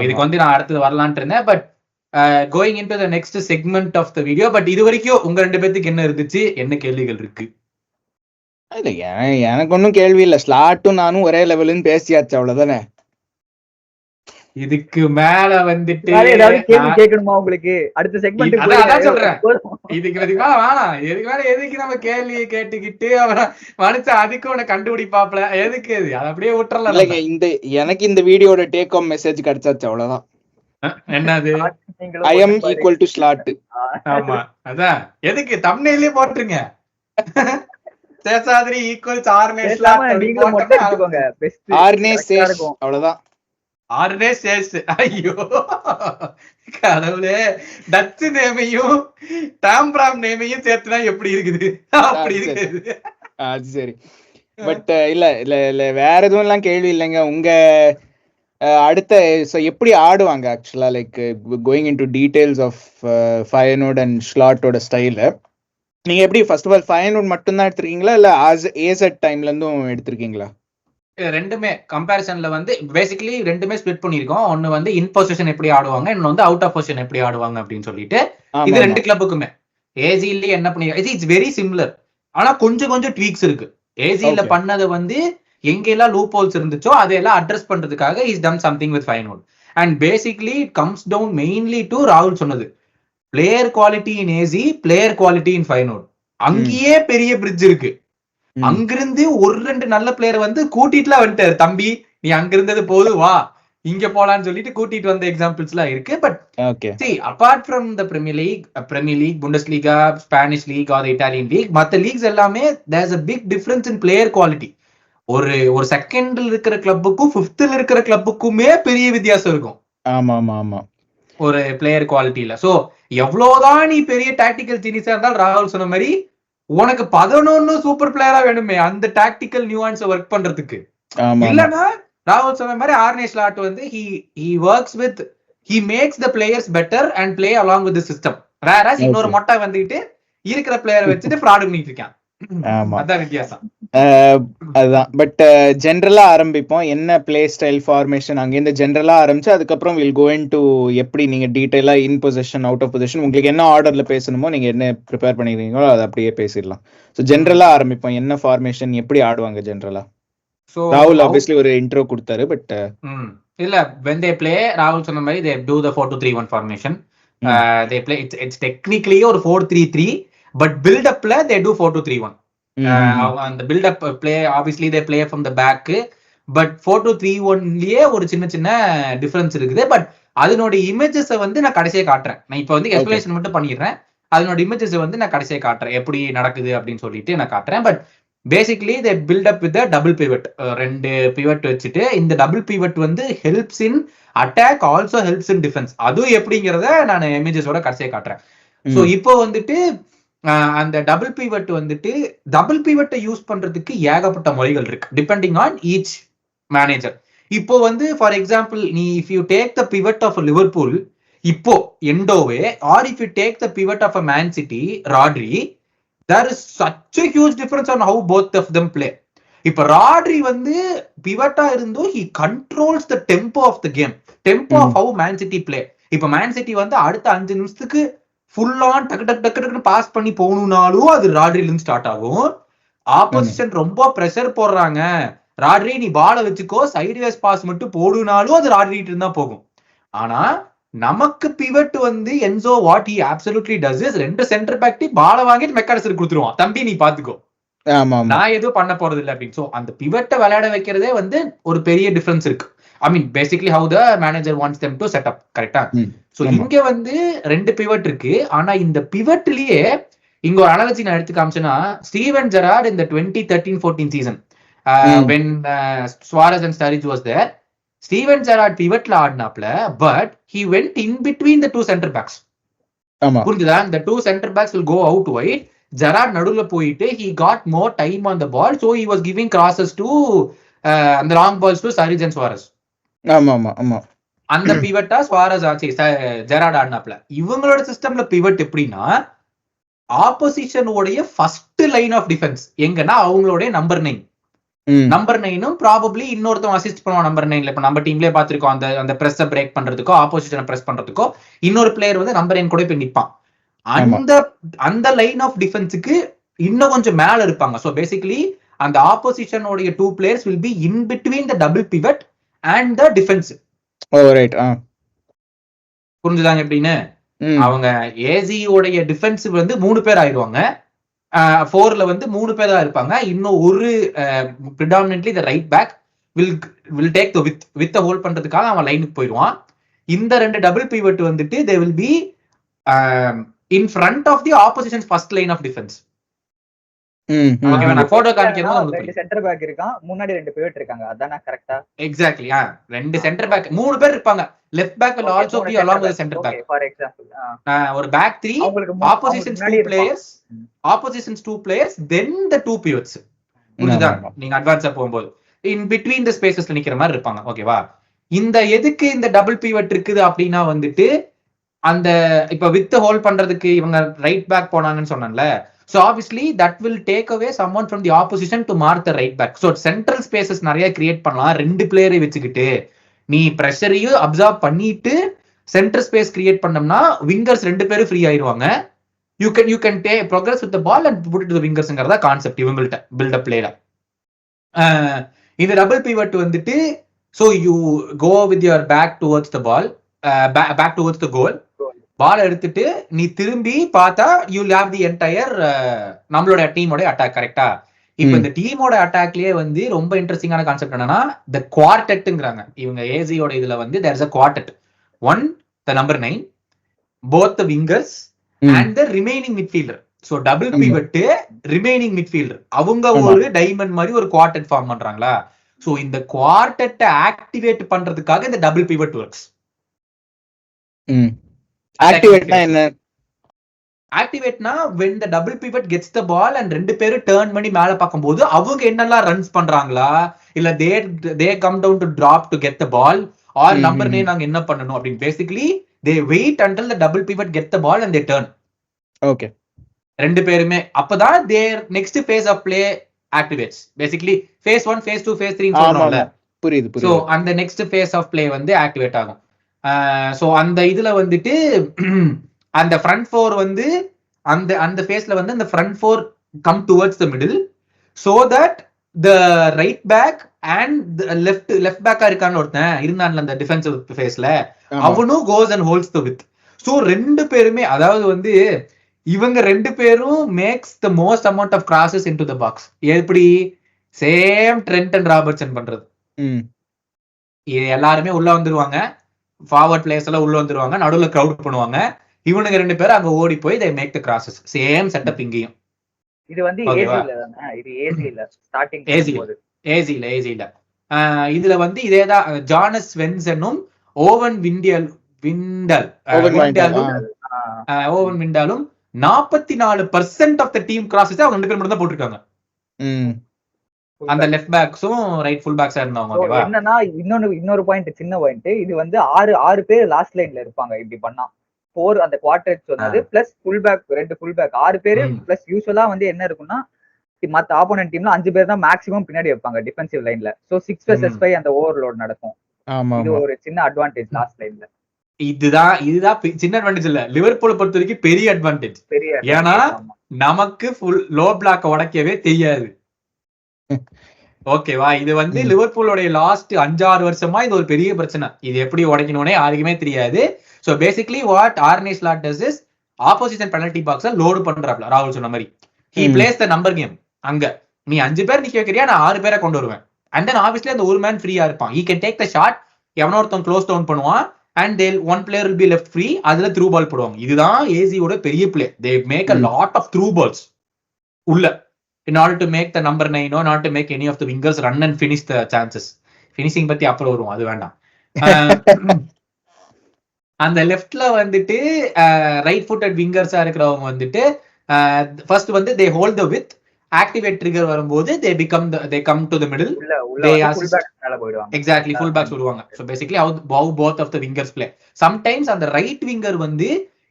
இதுக்கு வந்து நான் அடுத்தது வரலான்ட்டு இருந்தேன். But going into the next segment of the video. But இது வரைக்கும் உங்க 2 பேத்துக்கு என்ன இருந்துச்சு, என்ன கேள்விகள் இருக்கு? இல்ல எனக்கு ஒன்னும் கேள்வி இல்ல. ஸ்லாட்டும் நானும் ஒரே லெவலுன்னு பேசியாச்சு, அவ்வளவுதானே. இதுக்கு மேல வந்துட்டு ஏதாவது கேள்வி கேட்கணுமா உங்களுக்கு? அடுத்த செக்மெண்ட் அதான் சொல்றேன். இதுக்கு வேணாம். எதுக்கு நம்ம கேள்வியை கேட்டுக்கிட்டு அவனை மனுஷன் அதுக்கு உன கண்டுபிடிப்பாப்ல, எதுக்கு அது அப்படியே விட்டுறலாம். இந்த எனக்கு இந்த வீடியோட டேக் ஹோம் மெசேஜ் கிடைச்சாச்சு, அவ்வளவுதான். என்னது? I am equal to slot. ஆமா, அதான். எதுக்கு தம்ப்நெயிலே போட்டுருங்க, Seshadri equals Arne slot Arne சேஷ், அவ்வளவுதான். ஆர்னே சேஷ். ஐயோ கடவுளே, டச் நேமையும் டாம்பிராம் நேமையும் சேர்த்துனா எப்படி இருக்குது? அப்படி இருக்குது. அது சரி. பட் இல்ல வேற எதுவும் எல்லாம் கேள்வி இல்லைங்க. உங்க அடுத்த எப்படி ஆடுவாங்க ஆக்சுவலா, like going into details of Feyenoord and ஸ்லாட்டோட ஸ்டைல, நீங்க எப்படி ஃபர்ஸ்ட் ஆஃப் ஆல் ஃபயர்னோட் மட்டும் தான் எடுத்திருக்கீங்களா இல்ல ஏசெட் டைம்ல இருந்தும் எடுத்திருக்கீங்களா? ரெண்டுமே கம்பேரிசன்ல வந்து பேசிக்கலி ரெண்டுமே ஸ்பிளிட் பண்ணிருக்கோம். ஒன்னு வந்து இன் பொசிஷன் எப்படி ஆடுவாங்க, இன்னொன்னு வந்து அவுட் ஆஃப் பொசிஷன் எப்படி ஆடுவாங்க அப்படின்னு சொல்லிட்டு. இது ரெண்டு கிளப்புக்குமே ஏசில என்ன பண்ணிருக்காங்க, இட்ஸ் வெரி சிமிலர். ஆனா கொஞ்சம் ட்வீக்ஸ் இருக்கு. ஏசில பண்ணது வந்து எங்கெல்லாம் லூப் ஹோல்ஸ் இருந்துச்சோ அதையெல்லாம் அட்ரஸ் பண்றதுக்காக is done something with Feyenoord. And basically it comes down mainly to ராகுல் சொன்னது, player quality in AZ, player quality in Feyenoord. அங்கேயே பெரிய பிரிட்ஜ் இருக்கு. அங்கிருந்து ஒரு 2 நல்ல பிளேயர் வந்து கூட்டிட்டுலாம் வந்துட்டாரு, தம்பி நீ அங்கிருந்தது போது வா இங்க போலான்னு சொல்லிட்டு கூட்டிட்டு வந்த எக்ஸாம்பிள்ஸ் எல்லாம் இருக்கு. But apart from the Premier League, Bundesliga, Spanish league or Italian league, மத்த லீக்ஸ் எல்லாமே there's a big difference in player quality. ஒரு செகண்ட்ல இருக்கிற கிளப்புக்கும் 5th இருக்கிற கிளப்புக்குமே பெரிய வித்தியாசம் இருக்கும். ஆமா ஆமா ஆமா, ஒரு பிளேயர் குவாலிட்டியில. சோ எவ்வளவுதான் நீ பெரிய டாக்டிக்கல் ஜீனியஸா இருந்தாலும் ராகுல் சொன்ன மாதிரி உனக்கு 11 சூப்பர் பிளேயரா வேணுமே அந்த டாக்டிக்கல் நியூஆன்ஸ் ஒர்க் பண்றதுக்கு. இல்லனா ராகுல் சொன்ன மாதிரி ஆர்னே ஸ்லாட் வந்து he works with, he makes the players better and play along with the system. வேற இன்னொரு மொட்டை வந்துட்டு இருக்கிற பிளேயரை வச்சுட்டு ஃப்ராட் பண்ணிட்டு இருக்கான். அதான் வித்தியாசம். அதுதான். பட் ஜென்ரலா ஆரம்பிப்போம். என்ன பிளே ஸ்டைல், ஃபார்மேஷன், அங்கேருந்து ஜென்ரலா ஆரம்பிச்சு அதுக்கப்புறம் வில் கோ இன்டு எப்படி நீங்க டீடைலா in position, out of position, உங்களுக்கு என்ன ஆர்டர்ல பேசணுமோ நீங்க என்ன ப்ரிப்பேர் பண்ணிருக்கீங்களோ அதை அப்படியே பேசிடலாம். ஸோ ஜென்ரலா ஆரம்பிப்போம். என்ன ஃபார்மேஷன், எப்படி ஆடுவாங்க ஜென்ரலா? ராகுல் ஆப்வியஸ்லி ஒரு இன்ட்ரோ கொடுத்தாரு. பட் இல்ல when they play, ராகுல் சொன்ன மாதிரி they do the 4-2-3-1 formation. They play, it's technically ஒரு 4-3-3, but build upல they do 4-2-3-1. அந்த build up play obviously they play from the back, but 4-2-3-1லயே ஒரு சின்ன டிஃபரன்ஸ் இருக்குது. பட் அதனோட இமேஜஸ் வந்து நான் கடைசியா காட்டுறேன். நான் இப்போ வந்து எக்ஸ்பிளேஷன் மட்டும் பண்ணிடுறேன். அதனோட இமேஜஸ் வந்து நான் கடைசியா காட்டுறேன் எப்படி நடக்குது அப்படின்னு சொல்லிட்டு நான் காட்டுறேன். But basically they build up with a double pivot. 2 pivot வச்சுட்டு இந்த டபுள் pivot வந்து helps in attack, also helps in defense. அதுவும் எப்படிங்கிறத நான் இமேஜஸோட கடைசியா காட்டுறேன். ஸோ இப்போ வந்துட்டு அந்த டபுள் பிவட் வந்துட்டு டபுள் பிவட்டை யூஸ் பண்றதுக்கு ஏகப்பட்ட முறைகள் இருக்கு டிபெண்டிங் ஆன் ஈச் மேனேஜர். இப்போ வந்து ஃபார் எக்ஸாம்பிள் நீ if you take the pivot of Liverpool இப்போ எண்டோவே, or if you take the pivot of a Man City Rodri, there is such a huge difference on how both of them play. இப்ப Rodri வந்து பிவட்டா இருந்தோ he controls the tempo of the game, tempo of how Man City play. இப்ப man city வந்து அடுத்த 5 நிமிஷத்துக்கு full on டக்கு pass பண்ணி போகணும்னாலும் அது ராட்ரில இருந்து ஸ்டார்ட் ஆகும். ஆப்போசிஷன் ரொம்ப பிரஷர் போடுறாங்க, ராட்ரி நீ பாலை வச்சுக்கோ சைட்வேஸ் பாஸ் மட்டும் போடுனாலும் அது ராட்ரிட்டு இருந்தா போகும். ஆனா நமக்கு பிவட் வந்து Enzo what he absolutely does is 2 centre back பாலை வாங்கிட்டு மெக்கானிசர் கொடுத்துருவான், தம்பி நீ பாத்துக்கோ நான் எதுவும் பண்ண போறது இல்லை அப்படின்னு. சோ அந்த பிவட்டை விளையாட வைக்கிறதே வந்து ஒரு பெரிய டிஃபரன்ஸ் இருக்கு. I mean basically how the manager wants them to set up, கரெக்டா? சோ இங்க வந்து 2 பிவட் இருக்கு. ஆனா இந்த பிவட்லயே இங்க ஒரு அனாலஜி நான் எடுத்து காமிச்சேன்னா, ஸ்டீவன் ஜெரார்ட் இந்த 2013-14 season when Suarez and Sturridge was there, Steven Gerrard பிவட்ல ஆடினாப்ல, but he went in between the 2 center backs. புரிஞ்சுதா? the 2 center backs will go out wide, Gerrard நடுவுல போயிட்டு he got more time on the ball, so he was giving crosses to அந்த long balls to Sturridge and Suarez. அந்த பிவட்டா சுவாரஸ் ஆச்சு Gerard ஆடினாப்ல. இவங்களோட சிஸ்டம்ல pivot எப்படின்னா, ஆப்போசிஷனோடைய first line of defence எங்கன்னா அவங்களுடைய நம்பர் 9 நம்பர் 9ம் ப்ராபப்ளி இன்னொருத்தவங்க அசிஸ்ட் பண்ணுவான் நம்பர் 9ல. இப்ப நம்ம டீம்லயே பாத்துருக்கோம், அந்த பிரஸ் பிரேக் பண்றதுக்கோ ஆப்போசிஷனை பிரஸ் பண்றதுக்கோ இன்னொரு பிளேயர் வந்து நம்பர் 9 கூட போய் நிப்பான். அந்த லைன் ஆஃப் டிஃபென்ஸுக்கு இன்னும் கொஞ்சம் மேல இருப்பாங்க. சோ பேசிக்கலி அந்த ஆப்போசிஷனோட 2 players will be in between the double pivot and the defence. புரிஞ்சுதாங்க எப்படின்னு? அவங்க ஏசியோடைய டிஃபென்சிவ் வந்து 3 பேர் ஆயிடுவாங்க, 4ல வந்து 3 பேர் தான் இருப்பாங்க. இன்னும் ஒரு predominantly the right back will take the width hold பண்றதுக்காக அவன் லைனுக்கு போயிடுவான். இந்த 2 டபுள் பிவட் வந்துட்டு they will be in front of the opposition's first line of defense. நான் போட்டோ காமிக்கும்போது 2 சென்டர் பேக் இருக்கான், முன்னாடி 2 பிவட் இருக்காங்க. அதானே கரெக்ட்டா? எக்ஸாக்ட்லி. 2 சென்டர் பேக் 3 பேர் இருப்பாங்க. Left back will also be along with the center back. For example, ஒரு back 3, opposition's 2 players, then the 2 pivots. புரியுதா? நீங்க அட்வான்ஸா போகும்போது in between the spacesல நிக்கிற மாதிரி இருப்பாங்க. ஓகேவா? இந்த எதுக்கு இந்த டபுள் பிவட் இருக்குது அப்படின்னா வந்துட்டு அந்த இப்ப வித் ஹோல்ட் பண்றதுக்கு இவங்க ரைட் பேக் போனாங்கன்னு சொன்னாங்கல்ல. So obviously that will take away someone from the opposition to mark the right back. So central spaces நிறைய கிரியேட் பண்ணலாம் 2 பிளேயரை வச்சுக்கிட்டு. நீ பிரஷரையும் அப்சார்ப் பண்ணிட்டு சென்டர் ஸ்பேஸ் கிரியேட் பண்ணோம்னா விங்கர்ஸ் 2 பேரும் ஃப்ரீ ஆயிடுவாங்க. You can progress with the ball and put it to the விங்கர்ஸ்ங்கறத கான்செப்ட் இவங்கள்ட்ட பில்ட் அப் பிளேல. இந்த டபுள் பிவட் வந்துட்டு so you go with your back towards the ball, back towards the goal. பால் எடுத்துட்டு நீ திரும்பி பார்த்தா யூ ஹேவ் தி என்டையர் நம்மளோட டீமோட அட்டாக். கரெக்டா? இப்ப இந்த டீமோட அட்டாக்லயே வந்து ரொம்ப இன்ட்ரெஸ்டிங்கான கான்செப்ட் என்னன்னா த குவார்டெட்ங்கிறாங்க இவங்க ஏசியோட இதுல வந்து there is a quartet. 1 the number 9, both the wingers and the remaining midfielder. So double pivot remaining midfielder அவங்க ஒரு டைமண்ட் மாதிரி ஒரு குவார்டெட் ஃபார்ம் பண்றாங்களா? சோ இந்த குவார்டெட்டை ஆக்டிவேட் பண்றதுக்காக இந்த டபுள் பிவட் வர்க்ஸ். ஆக்டிவேட்னா என்ன? ஆக்டிவேட்னா when the double pivot gets the ball and 2 பேரும் டர்ன் பண்ணி மேல பாக்கும்போது அவங்க என்னெல்லாம் ரன்ஸ் பண்றாங்களா, இல்ல they come down to drop to get the ball or number 9 நாங்க என்ன பண்ணனும் அப்படி basically they wait until the double pivot get the ball and they turn. Okay. 2 பேருமே அப்பதான் their next phase of play activates. Basically phase 1 phase 2 phase 3 சொல்றோம்ல. புரியுது. So அந்த next phase of play வந்து ஆக்டிவேட் ஆகும். சோ அந்த இதுல வந்துட்டு அந்த front 4 வந்து அந்த ஃபேஸ்ல வந்து அந்த front 4 come towards the middle so that the right back and the left back இருக்கான ஒருத்தன் இருந்தான்ல அந்த டிஃபென்சிவ் ஃபேஸ்ல அவனும் goes and holds the width. So 2 பேருமே அதாவது வந்து இவங்க 2 பேரும் makes the most amount of crosses into the box. எப்படி? சேம் ட்ரெண்ட் அண்ட் ராபர்ட்சன் பண்றது. எல்லாருமே உள்ள வந்துருவாங்க, ஃபார்வர்ட் பிளேயர்ஸ் எல்லாம் உள்ள வந்துருவாங்க, நடுவுல கிரவுட் பண்ணுவாங்க, இவனுங்க 2 பேரும் அங்க ஓடி போய் they make the crosses. Same setup இங்கேயும். இது வந்து ஏசில தான? இது ஏசில ஸ்டார்டிங் போகுது. ஏசில இதுல வந்து இதேதான் ஜானஸ் ஸ்வென்சனும் ஓவன் விண்டாலும் 44% ஆஃப் த டீம் கிராஸஸ் அவங்க 2 பேர் மட்டும் தான் போட்டுருக்காங்க. அந்த லெஃப்ட் பேக்ஸும் ரைட் ஃபுல் பேக்ஸா இருந்தாங்க. ஓகேவா? என்னன்னா இன்னொரு பாயிண்ட், சின்ன பாயிண்ட், இது வந்து 6 பேர் லாஸ்ட் லைன்ல இருப்பாங்க இப்படி பண்ணா. 4 அந்த குவார்டர் சொன்னது plus full back 2 full back 6 பேர் பிளஸ் யூசுவலா வந்து என்ன இருக்குன்னா மத்த ஆப்போனன்ட் டீம்ல 5 பேர் தான் மேக்ஸிமம் பின்னாடி வைப்பாங்க டிஃபென்சிவ் லைன்ல. சோ 6 vs 5 அந்த ஓவர்லோட் நடக்கும். இது ஒரு சின்ன அட்வான்டேஜ் லாஸ்ட் லைன்ல. இதுதான் சின்ன அட்வான்டேஜ் இல்ல, லிவர்பூல் பொறுத்த வரைக்கும் பெரிய அட்வான்டேஜ். ஏன்னா நமக்கு ஃபுல் லோ பிளாக் உடைக்கவே தெரியாது. ஓகேவா? இது வந்து லிவர்பூலோட லாஸ்ட் 5-6 வருஷமா இது ஒரு பெரிய பிரச்சனை. இது எப்படி உடைக்கணும்னே யாருக்குமே தெரியாது. So basically what Arne Slot does is opposition penalty பாக்ஸ லோடு பண்றாப்ல. ராகுல் சொன்ன மாதிரி he plays the number game. அங்க நீ 5 பேர் நிக்க வைக்கிறியா, நான் 6 பேரை கொண்டு வருவேன். அண்ட் தென் ஆப்வியஸ்லி அந்த ஒரு மேன் ஃப்ரீயா இருப்பான். he can take the shot, எவனோ ஒருத்தன் க்ளோஸ் டவுன் பண்ணுவான் and one player will be left free. அதுல த்ரூ பால் போடுவாங்க. இதுதான் ஏசியோட பெரிய play. they make a lot of through balls உள்ள in order to make the number 9 or not to make any of the wingers run and finish the chances. finishing பத்தி அப்புறம் வரும், அது வேண்டாம். அந்த லெஃப்ட்ல வந்துட்டு ரைட் ஃபுட்டட் விங்கர்ஸா இருக்கிறவங்க வந்துட்டு ஃபர்ஸ்ட் வந்து they hold the width, activate trigger வரும்போது they come to the middle, they assist. Exactly, full backs வருவாங்க. so basically how both of the wingers play. sometimes அந்த ரைட் winger வந்து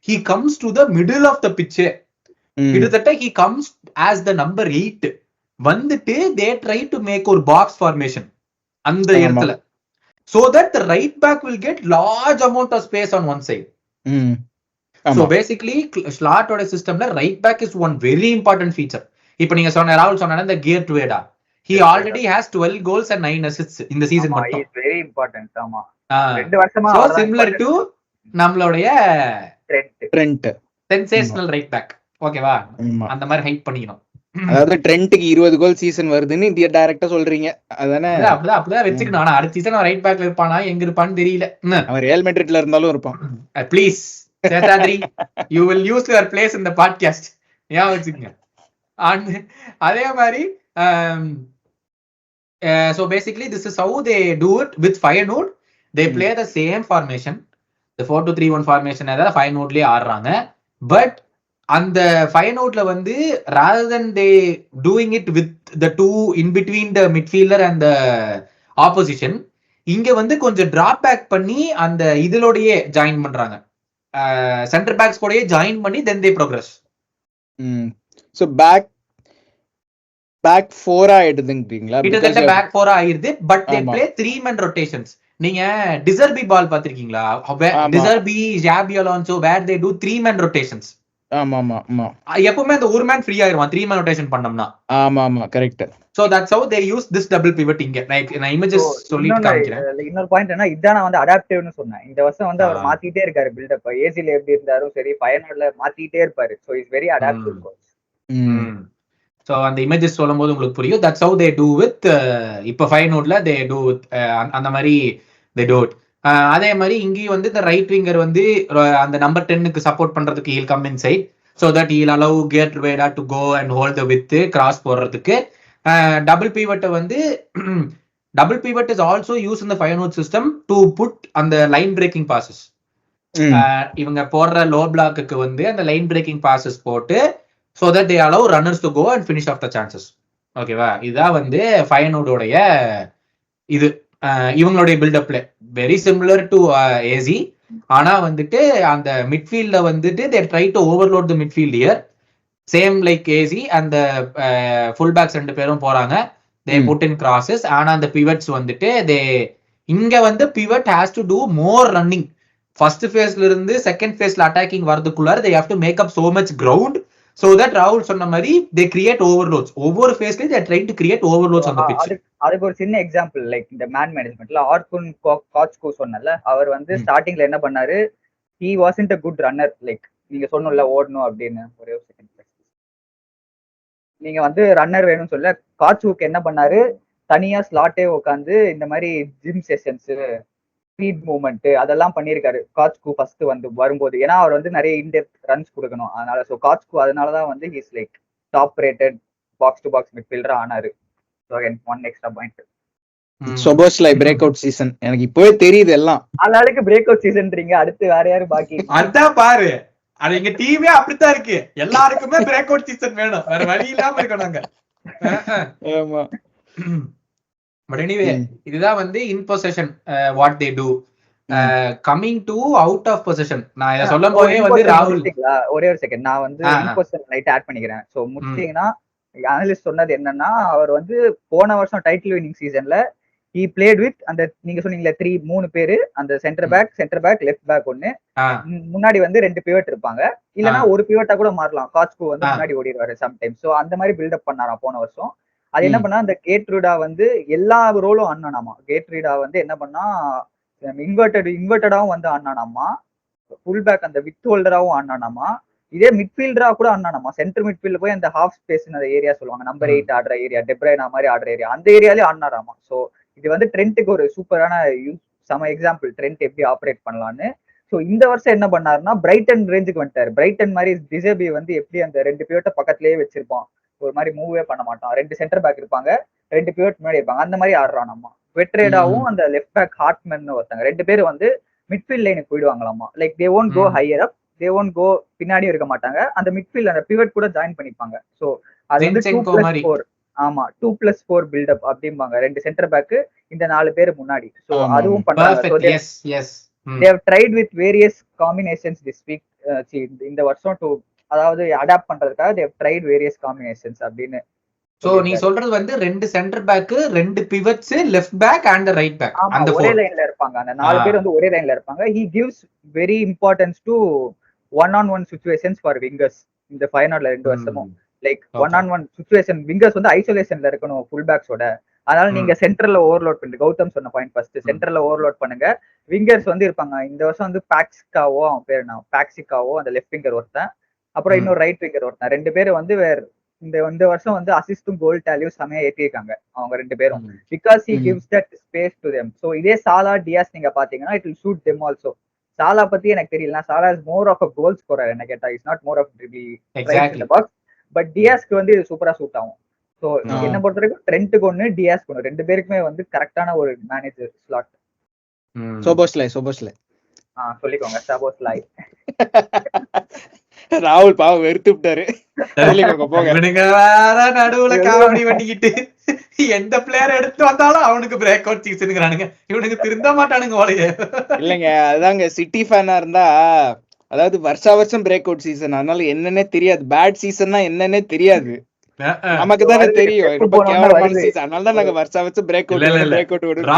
he comes to the middle of the pitch. கிட்டத்தட்ட he comes as the number 8 வந்துட்டு தே try to make ஒரு box formation அந்த இடத்துல, so that the right back will get large amount of space on one side. So basically slot oda systemல right back is one very important feature. இப்போ நீங்க சொன்ன ராகுல் சொன்னானே இந்த கியர் டுவேடா, he already has 12 goals and 9 assists இந்த season மட்டும். It's very important. ஆமா, 2 வருஷமா so similar to நம்மளுடைய ட்ரெண்ட் சென்சேஷனல் ரைட் பேக். ஓகேவா, அந்த மாதிரி ஹைப் பண்ணிக்கணும். அதாவது ட்ரெண்ட்க்கு 20 கோல் சீசன் வருதுன்னு இந்தியா டைரக்டா சொல்றீங்க அதானே? அப்படிதான் வச்சுக்கணும். ஆனா அடுத்த சீசன் அவன் ரைட் பேக்ல இருப்பானா எங்க இருப்பான்னு தெரியல. அவன் ரியல் மேட்ரிட்ல இருந்தாலும் இருப்பான். Please Seshadri, you will use your place in the podcast. ஏன் வச்சுக்கங்க. அதே மாதிரி so basically this is how they do it with Feyenoord. They play the same formation, the 4-2-3-1 formation. அதாவது Feyenoordலயே ஆடுறாங்க. பட் அந்த Feyenoordல வந்து rather than they doing it with the two in between the midfielder and the opposition, இங்க வந்து கொஞ்சம் drop back பண்ணி அந்த இதோடயே join பண்றாங்க, சென்டர் பேக்ஸ் கூடயே ஜாயின் பண்ணி then they progress. so back 4 ஆயிடுதுங்கறீங்களா? கிட்டத்தட்ட back 4 ஆயிருது. But they play 3 man rotations. நீங்க டிசர்பி பால் பாத்திருக்கீங்களா? டிசர்பி, Joby Alonzo, where they do 3 man rotations. ஆமா ஆமா ஆமா, எப்பவுமே அந்த ஒரு மேன் ஃப்ரீ ஆயிருவான் 3 man rotation பண்ணோம்னா. ஆமா ஆமா, correct. so that's how they use this double pivot. இங்க நான் இமேजेस சொல்லிட்டு காமிக்கிறேன். இன்னொரு பாயிண்ட் என்ன, இதான் நான் வந்து அடாப்டிவ்னு சொன்னேன். இந்த வருஷம் வந்து அவர் மாத்திட்டே இருக்காரு பில்ட் அப். ஏசில எப்படி இருந்தாலும் சரி, ஃபயர்னோட்ல மாத்திட்டே இருப்பாரு. so is very adaptive coach. so அந்த இமேजेस சொல்லும்போது உங்களுக்கு புரியும். that's how they do with இப்ப ஃபயர்னோட்ல they do with அந்த மாதிரி they do it. அதே மாதிரி இங்கேயும் வந்து இந்த ரைட் விங்கர் வந்து அந்த நம்பர் 10க்கு சப்போர்ட் பண்றதுக்கு he'll come inside so that he'll allow Geert Rueda to go and hold the width, cross போடுறதுக்கு. டபுள் பிவட் வந்து double pivot is also use in the Feyenoord system to put அந்த line braking bosses. இவங்க போடுற low பிளாக்குக்கு வந்து அந்த line braking bosses போட்டு so that they allow runners to go and finish off the chances. ஓகேவா, இதான் வந்து Feyenoord உடைய இது இவங்களுடைய buildup play very similar to AC. ஆனா வந்துட்டு அந்த மிட்ஃபீல்ட்ல வந்துட்டு they try to overload the midfield here same like AC. அந்த ஃபுல் பேக்ஸ் 2 பேரும் போறாங்க, they put in crosses. ஆனா அந்த pivots வந்துட்டு இங்க வந்து pivot has to do more running. First ஃபேஸ்ல இருந்து செகண்ட் ஃபேஸ்ல attacking வரதுக்குள்ளார they have to make up so much ground so that ராகுல் சொன்ன மாதிரி they create overloads. ஒவ்வொரு ஃபேஸ்லயும் they are trying to create overloads on the pitch. அதுக்கு ஒரு சின்ன எக்ஸாம்பிள் லைக் இந்த மேன் மேனேஜ்மெண்ட்ல ஆர்குன் காச்கோ சொன்னல, அவர் வந்து ஸ்டார்டிங்ல என்ன பண்ணாரு, he wasn't a good runner. Like நீங்க சொன்னல ஓடணும் அப்படின்னு. ஒரே ஒரு செகண்ட், நீங்க வந்து ரன்னர் வேணும்னு சொல்ல காச்கோக்கு என்ன பண்ணாரு, தனியா ஸ்லாட்டே உட்காந்து இந்த மாதிரி ஜிம் செஷன்ஸ், ஸ்பீட் மூவ்மெண்ட் அதெல்லாம் பண்ணியிருக்காரு காச்கோ ஃபர்ஸ்ட் வந்து வரும்போது. ஏன்னா அவர் வந்து நிறைய இன்டெப்த் ரன்ஸ் கொடுக்கணும் அதனால. ஸோ காச்கோ அதனாலதான் வந்து his like top rated box to box மிட்ஃபீல்டரா ஆனாரு. So one extra point. Szoboszlai break out season எனக்கு இப்போவே தெரியுது எல்லாம். ஆளாளுக்கு பிரேக் அவுட் சீசன்றீங்க, அடுத்து வேற யாரு பாக்கி? அதான் பாரு, அது எங்க டீமே அப்படித்தான் இருக்கு. எல்லாருக்குமே பிரேக் அவுட் சீசன் வேணும், வேற வழி இல்லாம இருக்கோம் நாங்க. பட் எனிவே இதுதான் வந்து in position what they do. Coming to out of position, நான் இத சொல்லும் போதே வந்து ராகுல் ஒரே ஒரு செகண்ட் நான் வந்து இன் பொசிஷன் லைட் ஆட் பண்ணிக்கிறேன். சோ முடிச்சீங்கன்னா அனலிஸ்ட் சொன்னது என்னன்னா, அவர் வந்து போன வருஷம் டைட்டில் வின்னிங் சீசன்ல he played with அந்த நீங்க சொன்னீங்களே 3 பேரு, அந்த சென்டர் பேக் லெஃப்ட் பேக் ஒன்னு, முன்னாடி வந்து 2 பிவட் இருப்பாங்க, இல்லனா ஒரு பிவட்டா கூட மாறலாம். காச்கோ வந்து முன்னாடி ஓடிடுவாரு சம்டைம்ஸ். சோ அந்த மாதிரி பில்டப் பண்ணாராம் போன வருஷம். அது என்ன பண்ணா, அந்த கேட்ரூடா வந்து எல்லா ரோலும் ஆனானாமா. கேட்ரூடா வந்து என்ன பண்ணா, இன்வெர்டடாவும் வந்து ஆனானாமா, ஃபுல் பேக் அந்த வித் ஹோல்டராவும் ஆனானாமா, இதே மிட்ஃபீல்டரா கூட ஆனானாமா. சென்டர் மிட்ஃபீல்ட்ல போய் அந்த ஹாஃப் ஸ்பேஸ் அந்த ஏரியா சொல்லுவாங்க, நம்பர் 8 ஆடுற ஏரியா, டெப்ரைனா மாதிரி ஆடுற ஏரியா, அந்த ஏரியாலே ஆனாராமா. சோ இது வந்து ட்ரெண்ட்டுக்கு ஒரு சூப்பரான சம எக்ஸாம்பிள், ட்ரெண்ட் எப்படி ஆப்ரேட் பண்ணலான்னு. ஸோ இந்த வருஷம் என்ன பண்ணாருன்னா, பிரைட்டன் ரேஞ்சுக்கு வந்துட்டாரு. பிரைட்டன் மாதிரி டிசேபி வந்து எப்படி அந்த 2 பிவட்ட பக்கத்திலேயே வச்சிருப்பான், ஒரு மாதிரி மூவே பண்ண மாட்டான். 2 சென்டர் பேக் இருப்பாங்க, 2 பிவட் முன்னாடி இருப்பாங்க, அந்த மாதிரி ஆடுறான் நம்ம. வெட்ரேடாவும் அந்த லெஃப்ட் பேக் ஹார்ட்மன் ஒருத்தாங்க, 2 பேரும் வந்து மிட்ஃபீல்ட் லைனுக்கு போயிடுவாங்களாமா. Like they won't go higher up, they won't go பின்னாடியும் இருக்க மாட்டாங்க, அந்த மிட்ஃபீல்ட் அந்த பிவட் கூட ஜாயின் பண்ணிப்பாங்க. ஸோ அது வந்து 2+4, ஆமா 2+4 பில்டப் அப்படிம்பாங்க. 2 சென்டர் பேக், இந்த 4 பேர் முன்னாடி. சோ அதுவும் பண்றாங்க. they have tried with various combinations this week. இந்த வருஷம் அதாவது அடாப்ட் பண்றதுக்காக they have tried various combinations அப்படின்னு சோ நீ சொல்றது வந்து 2 centre back, 2 pivots, left back and right back, அந்த ஒரே லைன்ல இருப்பாங்க. அந்த 4 பேர் வந்து ஒரே லைன்ல இருப்பாங்க. he gives very importance to one on one situations for wingers இந்த ஃபைனல்ல 2 வருஷமும். Like one on one situation wingers வந்து ஐசோலேஷன்ல இருக்கணும் ஃபுல் பேக்ஸோட. அதனால நீங்க சென்டர்ல ஓவர்லோட் பண்ணுங்க. கௌதம் சொன்ன பாயிண்ட் ஃபர்ஸ்ட், சென்டர்ல ஓவர்லோட் பண்ணுங்க. விங்கர்ஸ் வந்து இருப்பாங்க. இந்த வருஷம் வந்து பாக்சிகாவோ, அவன் பேர் என்ன, பாக்சிகாவோ அந்த லெஃப்ட் விங்கர் ஒருத்தன், அப்புறம் இன்னொரு ரைட் விங்கர் ஒருத்தன். 2 பேரும் வந்து இந்த வருஷம் வந்து அசிஸ்டும் கோல் டேலியும் செமையா ஏற்றிருக்காங்க அவங்க 2 பேரும். Because he gives that space to them. so இதே சாலா டியாஸ் நீங்க பாத்தீங்கன்னா it will suit them also. சாலா பத்தி எனக்கு தெரியல. Salah is more of a goal scorer என்ன கேட்டா. Is not more of dribble right in the box. But டியாஸ்க்கு வந்து இது சூப்பரா சூட் ஆகும். சோ என்ன பொறுத்த வரைக்கும் ட்ரெண்ட்டுக்கு ஒன்னு, டியாஸ்க்கு ஒன்னு, 2 பேருக்குமே வந்து கரெக்டான ஒரு மேனேஜர் ஸ்லாட். சோபோஸ்லை சொல்லிக்கோங்க சோபோஸ்லை. ராகுல் பாவம் வெறுத்து விட்டாரு. நடுவுல காமெடி பண்ணிக்கிட்டு எந்த பிளேயர் எடுத்து வந்தாலும் அவனுக்கு பிரேக் அவுட் சீசனுங்கிறானுங்க. இவனுக்கு திருந்த மாட்டானுங்க போலயே. இல்லைங்க, அதாங்க சிட்டி ஃபேனா இருந்தா, அதாவது வருஷம் பிரேக் அவுட் சீசன், அதனால என்னன்னே தெரியாது. பேட் சீசன்னா என்னன்னே தெரியாது. நமக்கு தானே தெரியும். அதனாலதான் நாங்க வருஷம் பிரேக் அவுட்.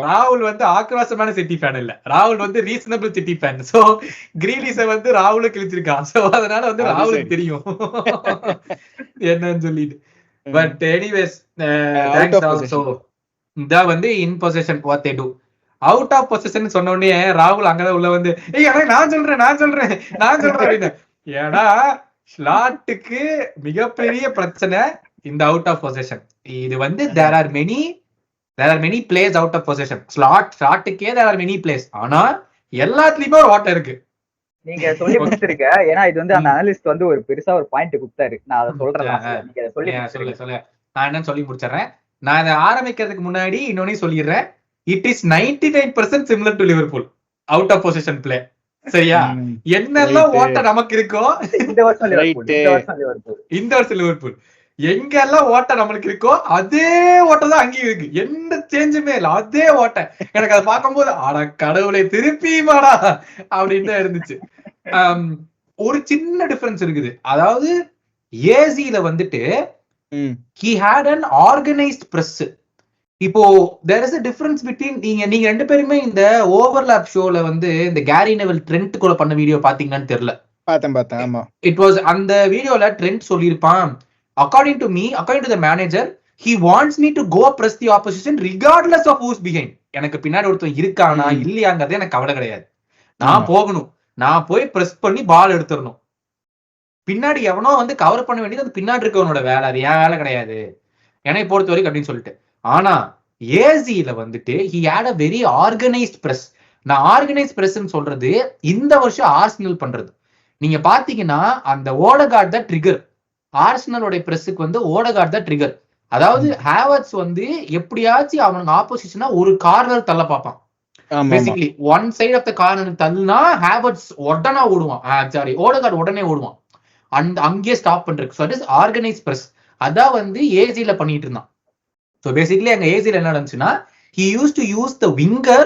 ராகுல் வந்து ஆக்ரோஷமான சிட்டி ஃபேன் இல்ல, ராகுல் வந்து ரீசனபிள் சிட்டி ஃபேன். சோ கிரீலிஸ வந்து ராகுல கிழிச்சிருக்கான். சோ அதனால வந்து ராகுலுக்கு தெரியும் என்னன்னு சொல்லிட்டு. But anyways thanks also. இத வந்து in position what they do. Out of position சொன்ன உடனே ராகுல் அங்கதான் உள்ள வந்து நான் சொல்றேன் அப்படின்னு. ஏன்னா ஸ்லாட்டுக்கு மிகப்பெரிய பிரச்சனை இந்த அவுட் ஆஃப் பொசிஷன். இது வந்து there are many players out of possession. ஸ்லாட்டுக்கே there are many players. ஆனா எல்லாத்துலயுமே ஒரு ஓட்டம் இருக்கு. நீங்க சொல்லி முடிச்சிருக்க. ஏன்னா இது வந்து அந்த அனலிஸ்ட் வந்து ஒரு பெருசா ஒரு பாயிண்ட் கொடுத்தாரு. நான் அதை சொல்றேன். நான் என்னன்னு சொல்லி முடிச்சிடறேன். நான் இதை ஆரம்பிக்கிறதுக்கு முன்னாடி இன்னொன்னு சொல்லிடுறேன். It is 99% similar to Liverpool out of position play. சரியா? என்னெல்லாம் ஓட்ட நமக்கு இருக்கோ இந்த வருஷம் லிவர்பூல் எங்கெல்லாம் ஓட்ட நம்மளுக்கு இருக்கோ அதே ஓட்டம் தான் அங்கேயும் இருக்கு. எந்த சேஞ்சுமே இல்ல, அதே ஓட்ட. எனக்கு அதை பார்க்கும்போது அட கடவுளை திருப்பிமாடா அப்படின்னு தான் இருந்துச்சு. ஒரு சின்ன டிஃபரன்ஸ் இருக்குது. அதாவது ஏசில வந்துட்டு he had an organized press. இப்போ there is a difference between நீங்க 2 பேருமே இந்த ஓவர்லாப் ஷோல வந்து இந்த கேரி நெவில் ட்ரெண்ட் கூட பண்ண வீடியோ பாத்தீங்கன்னு தெரியல. பார்த்தேன். ஆமா, இட் வாஸ் அந்த வீடியோல trend சொல்லிருப்பான், according to the manager, he wants me to go press the opposition regardless of who's behind. எனக்கு பின்னாடி ஒருத்தன் இருக்கானா இல்லையாங்கிறது எனக்கு கவலை கிடையாது. நான் போகணும், நான் போய் பிரஸ் பண்ணி பால் எடுத்துடணும். பின்னாடி எவனோ வந்து கவர் பண்ண வேண்டியது அந்த பின்னாடி இருக்கவனோட வேலை, அது என் வேலை கிடையாது என்னை பொறுத்த வரைக்கும் அப்படின்னு சொல்லிட்டு. ஆனா ஏசில வந்துட்டு he had a very organized press. நான் ஆர்கனைஸ் பிரஸ்ன்னு சொல்றது இந்த வருஷம் ஆர்சனல் பண்றது. நீங்க பாத்தீங்கன்னா அந்த ஓடகார்ட் தான் ட்ரிகர். ஆர்சனலோட பிரஸ்ஸுக்கு வந்து ஓடகார்ட் தான் ட்ரிகர். அதாவது ஹேவர்ட்ஸ் வந்து எப்படியாச்சும் அவனுக்கு ஆப்போசிஷனா ஒரு கார்னர் தள்ள பார்ப்பான். Basically one side of the corner தள்ளினா ஹேவர்ட்ஸ் உடனே ஓடுவான், சாரி ஓடகார்ட் உடனே ஓடுவான். அங்கேயே ஸ்டாப் பண்றதுக்கு. So it is organise press. அதான் வந்து ஏசில பண்ணிட்டு இருந்தான். ஸோ பேசிக்கலி அங்க ஏசில என்ன நடந்துச்சுன்னா, he used to use the winger,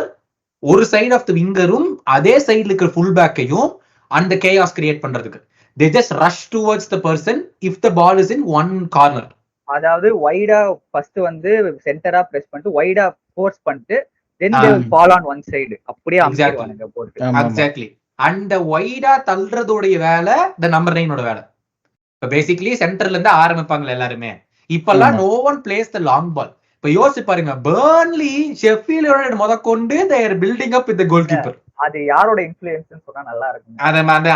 ஒரு சைடு ஆஃப் த விங்கரும் அதே சைடுல இருக்கிற ஃபுல் பேக்கையும் அந்த கேயாஸ் கிரியேட் பண்றதுக்கு. they just rush towards the person if the ball is in one corner. அதாவது வைடா ஃபர்ஸ்ட் வந்து சென்டரா பிரஸ் பண்ணிட்டு வைடா ஃபோர்ஸ் பண்ணிட்டு then they will fall on one side. அப்படியே அங்கேவானுங்க போட்டு. எக்ஸாக்ட்லி. அந்த வைடா தள்ளுறதோட வேலை the number 9 ஓட வேலை. இப்போ பேசிக்கலி சென்டர்ல இருந்து ஆரம்பிப்பாங்க எல்லாருமே. இப்பெல்லாம் no one plays the long ball. இப்ப யோசிச்சு பாருங்க, பர்ன்லி ஷெஃபீல்ட் யுனைட்டட் முதற்கொண்டு they are building up with the goalkeeper. அது யாரோட இன்ஃப்ளூயன்ஸ்னு சொன்னா நல்லா இருக்கும்.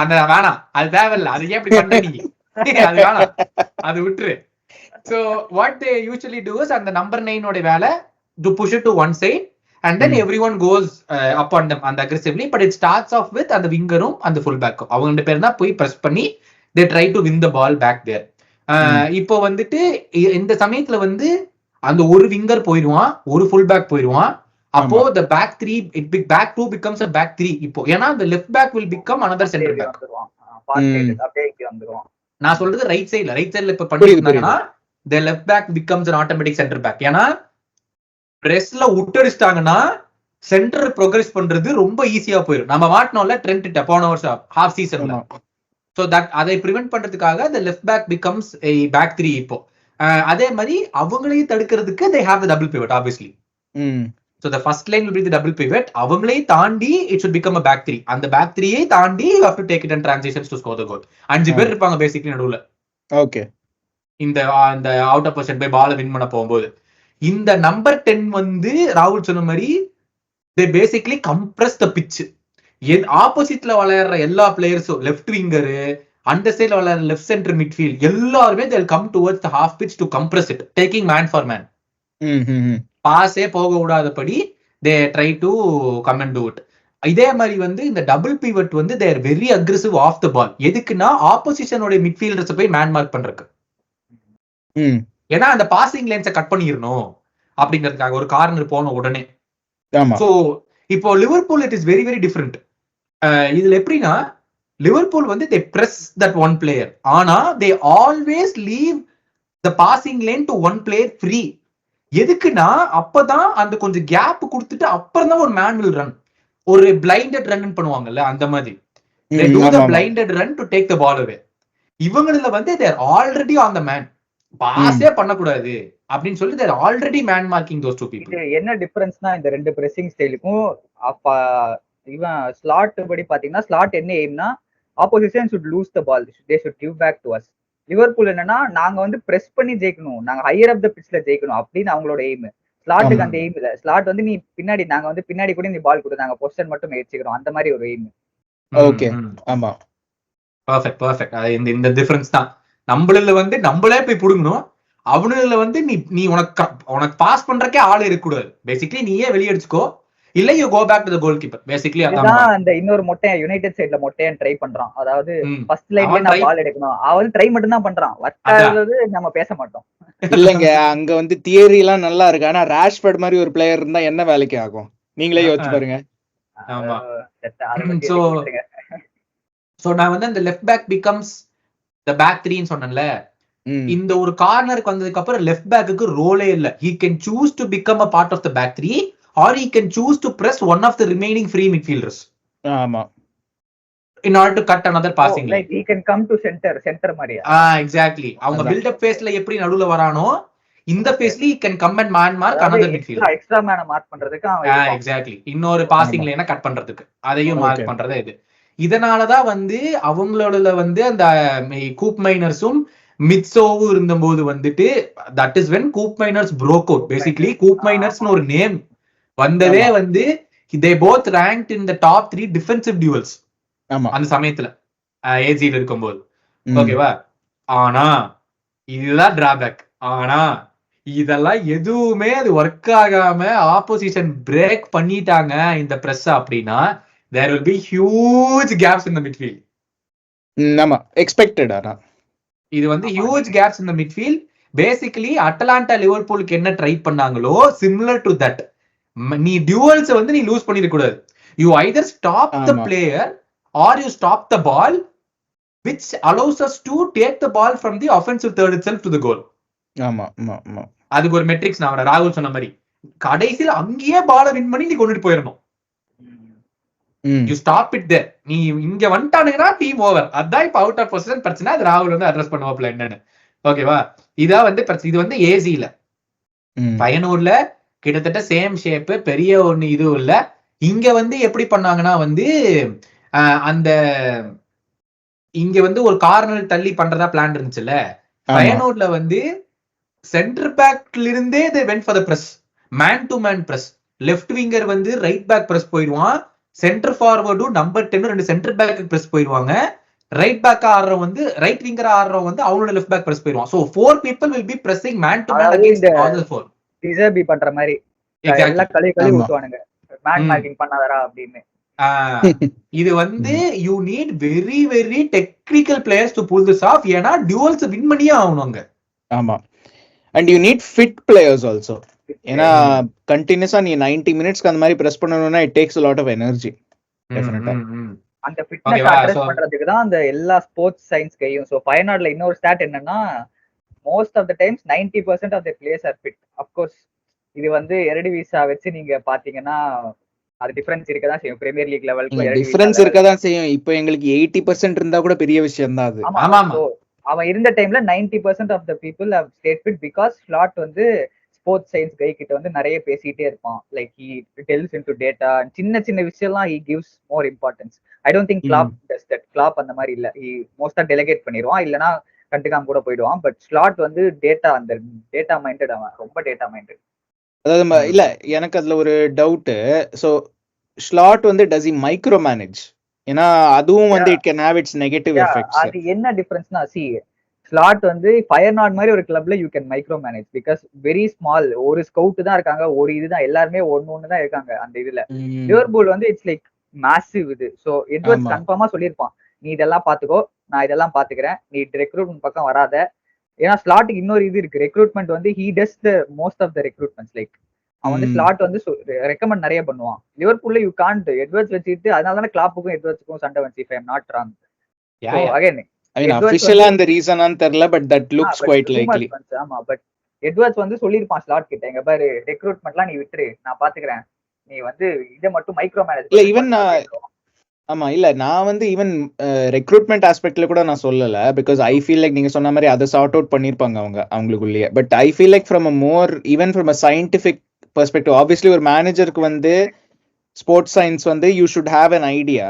அந்த வேணாம், அது தேவையில்லை. அது ஏன் இப்படி பண்றீங்க? அது வேணாம், அது விட்டுரு. So what they usually do is அந்த நம்பர் 9 ஓட வேலை to push it to one side and then everyone goes up on them and aggressively, but it starts off with அந்த விங்கரும் அந்த ஃபுல் பேக்கும் அவங்க 2 பேரும் தான் போய் பிரஸ் பண்ணி they try to win the ball back there. இப்போ வந்துட்டு இந்த சமயத்துல வந்து அந்த ஒரு விங்கர் போயிடுவான், ஒரு ஃபுல் பேக் போயிடுவான். அப்போ the back 3 back 2 becomes a back 3. இப்போ ஏன்னா the left back will become another center back. நான் சொல்றது ரைட் சைடுல இப்ப பண்ணிருந்தாங்கன்னா the left back becomes an automatic center back. ஏன்னா பிரஸ்ல விட்டடிச்சிட்டாங்கன்னா சென்டர் ப்ரோக்ரஸ் பண்றது ரொம்ப ஈஸியா போயிடும். நம்ம மாட்டணும்ல ட்ரெண்ட் போன வருஷம் ஹாஃப் சீசன்ல. So that அதை prevent பண்றதுக்காக the left back becomes a back 3. இப்போ அதே மாதிரி அவங்களையும் தடுக்கிறதுக்கு they have the double pivot obviously. So the first line will be the double pivot. அவங்களையும் தாண்டி it should become a back three. அந்த back three தாண்டி you have to take it in transitions to score the goal. 5 பேர் இருப்பாங்க basically நடுவுல. Okay. இந்த out of position போய் ball win பண்ண போகும்போது இந்த நம்பர் 10 வந்து ராகுல் சொன்ன மாதிரி they basically compress the pitch. ஆப்போசிட்ல விளையாடுற எல்லா பிளேயர்ஸும் லெஃப்ட் விங்கரு அந்த சைட்ல விளையாடுற லெஃப்ட் சென்டர் மிட்ஃபீல்ட் எல்லாருமே they will come towards the half pitch to compress it, taking man for man. பாஸே போக விடாதபடி they try to come and do it. இதே மாதிரி வந்து இந்த டபுள் பிவட் வந்து they are very aggressive off the ball. எதுக்குன்னா ஆப்போசிஷனோட midfielders போய் man mark பண்றதுக்கு. ஏன்னா அந்த பாசிங் லைன்ஸை கட் பண்ணிடணும் அப்படிங்கிறதுக்காக ஒரு கார்னர் போன உடனே. சோ இப்போ Liverpool it is very very different. இதுல எப்படின்னா லிவர்பூல் வந்து they press that one player, ஆனா they always leave the passing lane to one player free. எதுக்குன்னா அப்பதான் அந்த கொஞ்சம் கேப் கொடுத்துட்டு அப்புறம் தான் ஒரு மேன் வில் ரன், ஒரு பிளைண்டட் ரன் பண்ணுவாங்கல்ல அந்த மாதிரி they do the blinded run to take the ball away. இவங்கள வந்து they are already on the man, பாஸே பண்ணக்கூடாது அப்படின்னு சொல்லி they are already man marking those two people. என்ன டிஃபரன்ஸ்னா இந்த ரெண்டு பிரேசிங் ஸ்டைலுக்கும் அப்ப இவன் ஸ்லாட் படி பாத்தீங்கன்னா ஸ்லாட் என்ன எய்ம்னா opposition should lose the ball, they should give back to us. Liverpool என்னன்னா நாங்க வந்து பிரஸ் பண்ணி ஜெயிக்கணும், நாங்க ஹையர் அப் த பிட்ச்ல ஜெயிக்கணும் அப்படின்னு அவங்களோட எய்ம். ஸ்லாட்டுக்கு அந்த எய்ம் இல்ல. ஸ்லாட் வந்து நீ பின்னாடி நாங்க வந்து பின்னாடி கூட நீ பால் கொடு, நாங்க பொசிஷன் மட்டும் முயற்சிக்கிறோம், அந்த மாதிரி ஒரு எய்ம். ஓகே, ஆமா, பெர்ஃபெக்ட் பெர்ஃபெக்ட். இந்த டிஃபரன்ஸ் தான். நம்மள வந்து நம்மளே போய் புடுங்கணும், அவனுல வந்து நீ உனக்கு பாஸ் பண்றக்கே ஆள் இருக்கக்கூடாது. பேசிக்கலி நீயே வெளியே அடிச்சுக்கோ, இல்ல you go back to the goalkeeper. Basically அதான் அந்த இன்னொரு மொட்டை யுனைட்டட் சைடுல மொட்டையன் ட்ரை பண்றான். அதாவது ஃபர்ஸ்ட் லைன்ல நான் பால் எடுக்கணும், அவன் ட்ரை மட்டும் தான் பண்றான், வட்டாவது நம்ம பேச மாட்டோம். இல்லங்க, அங்க வந்து தியரி எல்லாம் நல்லா இருக்கு, ஆனா ராஷ்பர்ட் மாதிரி ஒரு பிளேயர் இருந்தா என்ன வேலைக்கு ஆகும் நீங்களே யோசிச்சு பாருங்க. ஆமா. சோ நான் வந்து அந்த left back becomes the back 3 ன்னு சொன்னேன்ல, இந்த ஒரு கார்னருக்கு வந்ததுக்கு அப்புறம் லெஃப்ட் பேக்குக்கு ரோலே இல்ல. he can choose to become a part of the back 3 or he can choose to press one of the remaining free midfielders. ஆமா, in order to cut another passing line. Like he can come to center மாதிரியா? Exactly. அவங்க build up phase ல எப்படி நடுவுல வரானோ இந்த phase he can come and man mark another midfielder. Extra மேன mark பண்றதுக்கு அவன் exactly இன்னொரு passing line கட் பண்றதுக்கு அதையும் மார்க் பண்றதே இது. இதனாலதான் வந்து அவங்களோட வந்து அந்த கூப் மைனர்ஸும் மிட்சோவும் இருந்தபோது வந்துட்டு that is when Koop miners broke out. Basically கூப் மைனர்ஸ்னு ஒரு நேம் வந்ததே வந்து they both ranked in the top 3 defensive duels அந்த சமயத்துல ஏஜில இருக்கும்போது. ஓகேவா? ஆனா இதுதான் டிராபேக். ஆனா இதெல்லாம் எதுவுமே அது ஒர்க் ஆகாம ஆப்போசிஷன் பிரேக் பண்ணிட்டாங்க இந்த பிரஸ் அப்படின்னா there will be huge gaps in the midfield. ஆமா, எக்ஸ்பெக்டட். ஆனா இது வந்து huge gaps in the midfield. Basically Atalanta லிவர்பூலுக்கு என்ன ட்ரை பண்ணாங்களோ சிமிலர் டு தட். நீ டியூவல்ஸ் வந்து நீ லூஸ் பண்ணிட கூடாது. You either stop the player or you stop the ball which allows us to take the ball from the offensive third itself to the goal. ஆமா ஆமா ஆமா, அதுக்கு ஒரு மெட்ரிக்ஸ் நான் ராகுல் சொன்ன மாதிரி கடைசியில் அங்கேயே பாலை வின் பண்ணி நீ கொண்டுட்டு போயிடணும். யூ ஸ்டாப் இட் தேர். நீ இங்க வந்துட்டானுங்கன்னா டீம் ஓவர். அதான் இப்ப அவுட் ஆஃப் பொசிஷன் பிரச்சனை. அது ராகுல் வந்து அட்ரஸ் பண்ணுவாப்ல என்னன்னு. ஓகேவா? இதான் வந்து பிரச்சனை. இது வந்து ஏசில பயனூர்ல கிட்டத்தட்ட சேம் ஷேப், பெரிய ஒண்ணு இதுவும் இல்ல. இங்க வந்து எப்படி பண்ணாங்கன்னா வந்து அந்த இங்க வந்து ஒரு கார்னர் தள்ளி பண்றதா பிளான் இருந்துச்சுல்ல. பயனூர்ல வந்து சென்டர் பேக்ல இருந்தே they went for the press, man to man press. Left winger வந்து ரைட் பேக் பிரஸ் போயிடுவான், சென்டர் ஃபார்வர்டும் நம்பர் 10 ரெண்டு சென்டர் பேக் பிரஸ் போயிடுவாங்க. ரைட் பேக் ஆடுறவன் வந்து ரைட் விங்கர் ஆடுறவன் வந்து அவனோட லெஃப்ட் பேக் பிரஸ் போயிடுவான். So 4 people will be pressing man to man against all the 4. டிசர்பி பண்ற மாதிரி எல்லாம் கழி ஊத்துவானுங்க, மேன் மார்க்கிங் பண்ணாதடா அப்படின்னு. இது வந்து you need very very technical players to pull this off. ஏன்னா டியூவல்ஸ் வின் பண்ணியே ஆகணுங்க. ஆமா, and you need fit players also. ஏன்னா கண்டினியூஸா நீ 90 மினிட்ஸ்க்கு அந்த மாதிரி பிரஸ் பண்ணனும்னா it takes a lot of energy. டெஃபினட்டா அந்த ஃபிட்னஸ் அட்ரஸ் பண்றதுக்கு தான் அந்த எல்லா ஸ்போர்ட்ஸ் சயின்ஸ் கையும். சோ ஃபைனல்ல இன்னொரு ஸ்டாட் என்னன்னா most of the times 90% of the players are fit. Of course இது வந்து எரடிவிசா வச்சு நீங்க பாத்தீங்கன்னா அது டிஃபரன்ஸ் இருக்கதான் செய்யும். பிரீமியர் லீக் லெவலுக்கு டிஃபரன்ஸ் இருக்கதான் செய்யும். இப்போ எங்களுக்கு 80% இருந்தா கூட பெரிய விஷயம் தான் அது. ஆமா, அவன் இருந்த டைம்ல 90% of the people have stayed fit because Slot வந்து ஸ்போர்ட்ஸ் சயின்ஸ் கை கிட்ட வந்து நிறைய பேசிட்டே இருப்பான். Like he tells into data, சின்ன சின்ன விஷயம்லாம் he gives more importance. I don't think Klopp does that. Klopp அந்த மாதிரி இல்ல, ஹி மோஸ்டா டெலிகேட் பண்ணிடுவான், இல்லனா கண்டுக்காம கூட போயிடுவான். பட் ஸ்லாட் வந்து டேட்டா, அந்த டேட்டா மைண்டட், அவன் ரொம்ப டேட்டா மைண்டட். அதாவது இல்ல எனக்கு அதுல ஒரு டவுட். சோ ஸ்லாட் வந்து டஸ் ஹி மைக்ரோ மேனேஜ்? ஏன்னா அதுவும் வந்து it can have it's negative effects. அது என்ன டிஃபரன்ஸ்னா, சி ஸ்லாட் வந்து ஃபயர்நாட் மாதிரி ஒரு கிளப்ல you can micro manage because very small, ஒரு ஸ்கவுட் தான் இருக்காங்க, ஒரு இதுதான், எல்லாருமே ஒன்னு தான் இருக்காங்க அந்த இதுல. லிவர்பூல் வந்து இட்ஸ் லைக் மேசிவ் இது. சோ எட்வர்ட்ஸ் கன்ஃபார்மா சொல்லியிருப்பான், நீ இதெல்லாம் பாத்துக்கோ, நான் இதெல்லாம் பாத்துக்கிறேன், நீ ரெக்ரூட்மெண்ட் பக்கம் வராத. ஏன்னா ஸ்லாட்டுக்கு இன்னொரு இது இருக்கு, ரெக்ரூட்மெண்ட் வந்து he does the most of the recruitments. Like அவன் வந்து ஸ்லாட் வந்து ரெக்கமெண்ட் நிறைய பண்ணுவான். லிவர்பூல்ல யூ காண்ட் எட்வர்ட்ஸ் வச்சுட்டு, அதனால தானே கிளாப்புக்கும் எட்வர்ட்ஸுக்கும் சண்டை வந்துச்சு, if I am not wrong. Again I mean, officially அந்த ரீசன் ஆன் தெரியல, but that looks quite likely. ஆமா, பட் எட்வர்ட்ஸ் வந்து சொல்லிருப்பான் ஸ்லாட் கிட்ட, எங்க பாரு ரெக்ரூட்மெண்ட்லாம் நீ விட்டுரு, நான் பாத்துக்கிறேன், நீ வந்து இத மட்டும் மைக்ரோ மேனேஜ். இல்ல ஈவன் ஆமா இல்ல நான் வந்து ஈவன் ரெக்ரூட்மெண்ட் ஆஸ்பெக்ட்ல கூட நான் சொல்லல, பிகாஸ் ஐ ஃபீல் லைக் நீங்க சொன்ன மாதிரி அதை சார்ட் அவுட் பண்ணிருப்பாங்க அவங்களுக்குள்ளேயே. But I feel like from a more even from a scientific perspective, obviously ஒரு மேனேஜருக்கு வந்து ஸ்போர்ட்ஸ் சயின்ஸ் வந்து you should have an idea.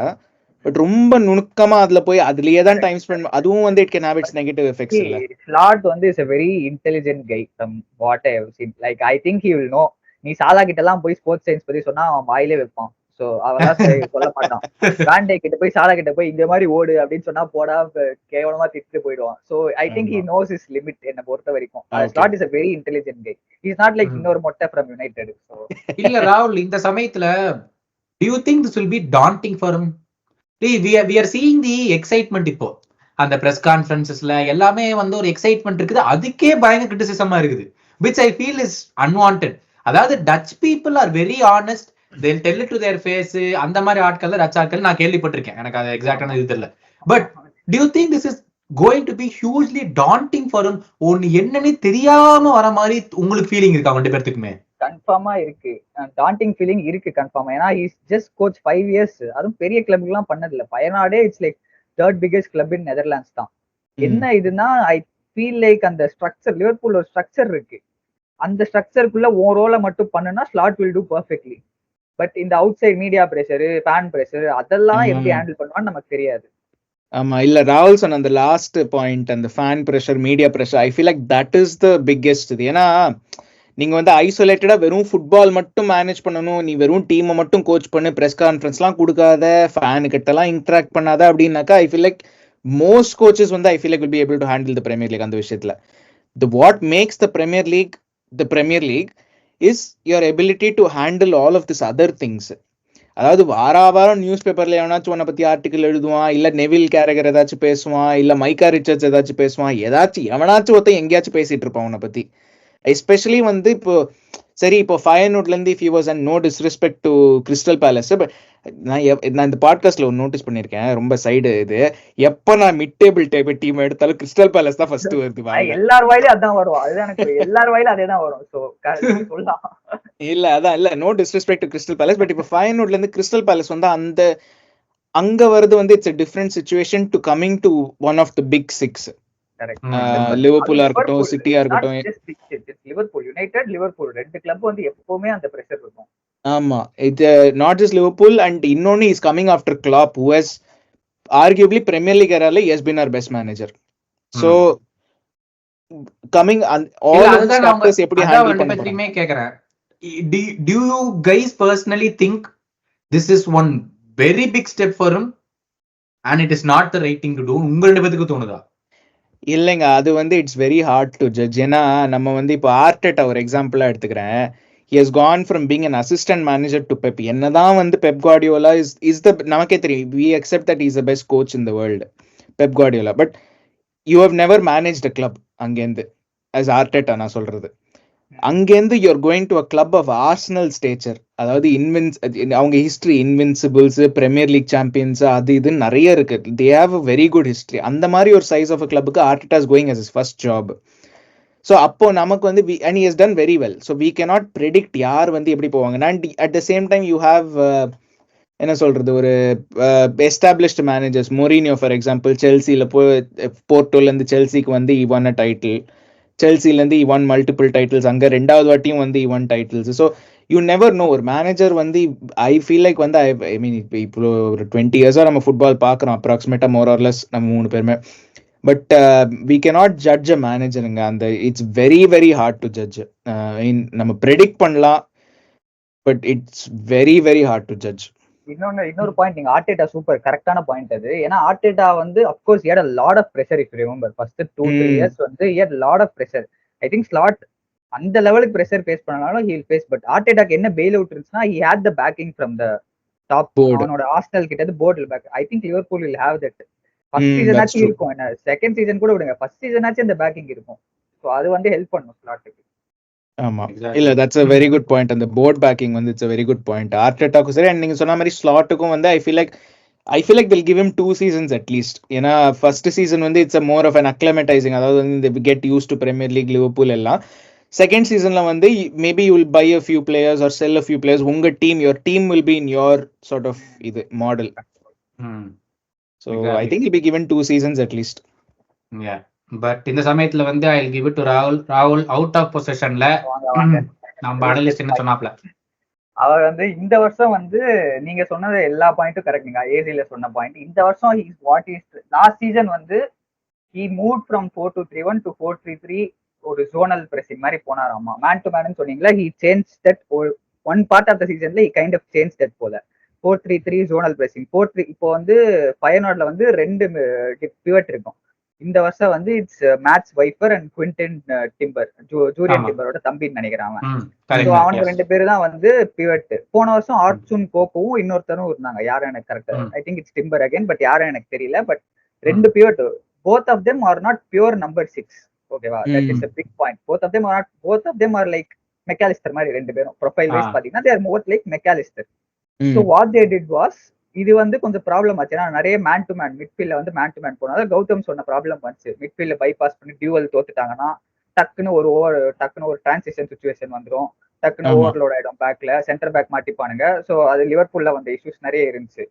But ரொம்ப நுணுக்கமா அதுல போய் அதுலயே தான் டைம் ஸ்பெண்ட், அதுவும் வந்து it can have it's negative effects. இல்ல ஸ்லாட் வந்து is a very intelligent guy from what I have seen. Like I think he will know. நீ சாலா கிட்ட எல்லாம் போய் ஸ்போர்ட்ஸ் சயின்ஸ் பத்தி சொன்னா அவன் வாயிலே வைப்பான். சோ அவெல்லாம் சொல்ல மாட்டான். காண்டே கிட்ட போய் சாலா கிட்ட போய் இந்த மாதிரி ஓடு அப்படின்னு சொன்னா போடா கேவலமா திட்டு போயிடுவான். So I think he knows his limit. என்ன பொறுத்த வரைக்கும் slot is a very intelligent guy. He is not like இன்னொரு மொட்டை from United. So இல்ல ராகுல், இந்த சமயத்துல do you think this will be daunting for him? we are seeing the excitement. இப்போ அந்த பிரஸ் கான்ஃபரன்சஸ்ல எல்லாமே வந்து ஒரு எக்ஸைட்மெண்ட் இருக்குது, அதுக்கே பயங்கர கிரிட்டிசிசமா இருக்குது, which I feel is unwanted. அதாவது touch people are very honest, they'll tell it to their face. அந்த மாதிரி ஆட்கள் டச் ஆட்கள் நான் கேள்விப்பட்டிருக்கேன், எனக்கு அது எக்ஸாக்டான இது தெரியல. But do you think this is going to be hugely daunting for him? ஒன்னு என்னன்னு தெரியாம வர மாதிரி உங்களுக்கு ஃபீலிங் இருக்கா ரெண்டு பேர்த்துக்குமே? கன்ஃபார்மா இருக்கு, டாண்டிங் ஃபீலிங் இருக்கு கன்ஃபார்மா. ஏன்னா இஸ் ஜஸ்ட் கோச் 5 years, அதுவும் பெரிய கிளப்புக்கு எல்லாம் பண்ணது இல்ல. பயனாடே it's like 3rd biggest club in Netherlands தான். என்ன இதுனா ஐ ஃபீல் லைக் அந்த ஸ்ட்ரக்சர், லிவர்பூல் ஒரு ஸ்ட்ரக்சர் இருக்கு, அந்த ஸ்ட்ரக்சருக்குள்ள ஓ ரோலை மட்டும் பண்ணுனா Slot will do perfectly. But இந்த outside media pressure, fan pressure, அதெல்லாம் எப்படி ஹேண்டில் பண்ணுவான்னு நமக்கு தெரியாது. ஆமா இல்ல ராகுல் சொன்ன அந்த லாஸ்ட் பாயிண்ட், அந்த fan pressure, media pressure, I feel like that is the biggest இது. ஏன்னா நீங்க வந்து ஐசோலேட்டடா வெறும் ஃபுட்பால் மட்டும் மேனேஜ் பண்ணணும், நீ வெறும் டீமை மட்டும் கோச் பண்ணு, பிரஸ் கான்ஃபரன்ஸ்லாம் கொடுக்காத, ஃபேனு கிட்ட எல்லாம் இன்டராக்ட் பண்ணாத அப்படின்னாக்கா I feel like most coaches வந்து I feel like will be able to handle the Premier League. அந்த விஷயத்துல what makes the Premier League is your ability to handle all of this other things. அதாவது வாரம் news பேப்பர்ல எவனாச்சும் உன்னை பத்தி article எழுதுவான், இல்ல நெவில் கேரகர் ஏதாச்சும் பேசுவான், இல்ல மைக்கா ரிச்சர்ட்ஸ் ஏதாச்சும் பேசுவான், எவனாச்சும் ஒருத்தன் எங்கேயாச்சும் பேசிட்டு இருப்பான் உன்னை பத்தி. எஸ்பெஷலி வந்து இப்போ சரி, இப்போ ஃபயர்வுட்ல இருந்து if you was and no disrespect to Crystal Palace, but நான் இந்த பாட்காஸ்ட்ல ஒரு நோட்டீஸ் பண்ணிருக்கேன், ரொம்ப சைடு இது, எப்ப நான் மிட் டேபிள் டீம் எடுத்தாலும் கிறிஸ்டல் பேலஸ் தான் ஃபர்ஸ்ட் வருது. எல்லார் வாயிலும் அதான் வரும், அதுதான் எனக்கு எல்லார் வாயிலும் அதே தான் வரும். சோ சொல்லலாம் இல்ல அதான் இல்ல, no disrespect to Crystal Palace, but இப்போ ஃபயர்வுட்ல இருந்து கிறிஸ்டல் பேலஸ் வந்து அந்த அங்க வருது வந்து it's a different situation to coming to one of the big six. லிவர்பூலா இருக்கட்டும், சிட்டியா இருக்கட்டும், லிவர்பூல், யுனைடெட், லிவர்பூல் ரெண்டு கிளப் வந்து எப்பவுமே அந்த பிரஷர் இருக்கும். ஆமா, இது நாட் ஜஸ்ட் லிவர்பூல், அண்ட் இன்னொன்னு is coming after Klopp, who has arguably Premier League ஏரால has been our best manager. So coming and all of the factors எப்படி ஹேண்டில் பண்ண போறீங்க கேக்குறேன். Do you guys personally think this is one very big step for him and it is not the right thing to do? உங்க ரெண்டு பேருக்கு தோணுதா? இல்லைங்க, அது வந்து it's very hard to judge. ஏன்னா நம்ம வந்து இப்போ ஆர்டெட்டா ஒரு எக்ஸாம்பிளா எடுத்துக்கிறேன். he has gone from being an assistant manager to Pep. என்னதான் வந்து பெப் குவார்டியோலா is the, நமக்கே தெரியும், we accept that he is the best coach in the world, Pep Guardiola, but you have never managed a club. அங்கேருந்து as Arteta நான் சொல்றது, அங்கேருந்து you're going to a club of Arsenal stature, அதாவது அவங்க history, Invincibles, Premier League champions, அது இது நிறைய இருக்கு, they have a very good history. அந்த மாதிரி ஒரு சைஸ் ஆஃப் அ கிளப்புக்கு Arteta is going as his first job. So அப்போ நமக்கு வந்து and he has done very well. So we cannot predict யார் வந்து எப்படி போவாங்க. And at the same time you have என்ன சொல்றது, ஒரு established managers, Mourinho for example செல்சியில போய் போர்ட்டோல இருந்து செல்சிக்கு வந்து இவன் டைட்டில், செல்சில இருந்து இவன் மல்டிபிள் டைட்டில்ஸ், அங்க ரெண்டாவது வாட்டியும் வந்து இவன் titles. So you never know, ஒரு மேனேஜர் வந்து ஐ ஃபீல் லைக் வந்து ஐ மீன் இப்போ ஒரு 20 இயர்ஸா நம்ம ஃபுட்பால் பார்க்குறோம் அப்ராக்சிமேட்டா மோர் ஆர்லெஸ் நம்ம 3 பேருமே. But we cannot judge a மேனேஜருங்க. அந்த it's very very hard to judge. நம்ம ப்ரெடிக்ட் பண்ணலாம், but it's very very hard to judge. இன்னொரு பாயிண்ட், நீங்க ஆர்டேட்டா சூப்பர் கரெக்டான பாயிண்ட் அது. ஏன்னா ஆர்டேட்டா வந்து அப்கோர்ஸ் he had a lot of pressure if you remember first 2-3 years வந்து he had lot of pressure. I think Slot அந்த லெவலுக்கு pressure ஃபேஸ் பண்ணனாலும் he will face. பட் ஆர்டேட்டாக்கு என்ன பெயில் அவுட் இருந்துச்சுன்னா he had the backing from the top. அவனோட Arsenal கிட்ட இருந்து போர்டில் back. I think Liverpool will have that. First season ஆச்சும் இருக்கும், என்ன செகண்ட் சீசன் கூட விடுங்க, ஃபர்ஸ்ட் சீசன் ஆச்சும் இந்த பேக்கிங் இருக்கும். ஸோ அது வந்து ஹெல்ப் பண்ணும் ஸ்லாட்டுக்கு. ஆமா, இல்ல that's a very good point. அந்த போர்ட் பேக்கிங் வந்து it's a very good point. ஆர்டெட்டாக்கும் சரி, அண்ட் நீங்க சொன்ன மாதிரி ஸ்லாட்டுக்கும் வந்து I feel like they'll give him 2 seasons at least. ஏன்னா ஃபர்ஸ்ட் சீசன் வந்து it's more of an acclimatizing, அதாவது வந்து they get used to Premier League, Liverpool எல்லாம். செகண்ட் சீசன்ல வந்து maybe you will buy a few players or sell a few players. உங்க team, your team will be in your sort of இது model. So I think he'll be given 2 seasons at least. Yeah. But இந்த சமயத்துல வந்து I will give it to ராகுல் out of பொசிஷன்ல. நம்ம analyst என்ன சொன்னாப்ல, அவர் வந்து இந்த வருஷம் வந்து நீங்க சொன்னது எல்லா பாயிண்ட்டும் கரெக்ட். நீங்க ஏசில சொன்ன பாயிண்ட், இந்த வருஷம் லாஸ்ட் சீசன் வந்து he moved from 4-2-3-1 to 4-3-3, ஒரு ஜோனல் பிரசிங் மாதிரி போனாராமா. மேன் டு மேன் சொன்னீங்களா, he changed that one part of the seasonல he kind of changed that போல. 4-3-3 ஜோனல் பிரசிங் 4-3. இப்போ வந்து ஃபயர்நாட்ல வந்து 2 பிவட் இருக்கும். இந்த வருஷம் வந்து it's Mats Wieffer and Quinten Timber, Jurrien டிம்பரோட தம்பின்னு நினைக்கிறான். அவனுக்கு 2 பேரு தான் வந்து பிவட். போன வருஷம் ஆர்ச்சுன் கோப்புவும் இன்னொருத்தரும் இருந்தாங்க, யாரும் எனக்கு கரெக்டா I think it's timber again, but யாரும் எனக்கு தெரியல. But 2 pivot, both of them are not pure number 6. ஓகேவா, that is a big point. both of them are like Mac Allister மாதிரி 2 பேரும். ப்ரொஃபைல் வைஸ் பாத்தீங்கன்னா they are more like Mac Allister. so what they did was, இது வந்து கொஞ்சம் problem ஆச்சு. ஏன்னா நிறைய மேன் டு மேன் மிட்ஃபீல்ட்ல வந்து மேன் டு மேன் போனாலும் கௌதம் சொன்ன ப்ராப்ளம் வந்துச்சு. மிட்ஃபீல்ட்ல பைபாஸ் பண்ணி டியூவல் தோத்துட்டாங்கன்னா டக்குன்னு ஒரு டிரான்சிஷன் சுச்சுவேஷன் வந்துடும், டக்குன்னு ஓவர்லோட் ஆயிடும் பேக்ல, சென்டர் பேக் மாட்டிப்பானுங்க. ஸோ அது லிவர்பூல்ல வந்த இஷ்யூஸ் நிறைய இருந்துச்சு.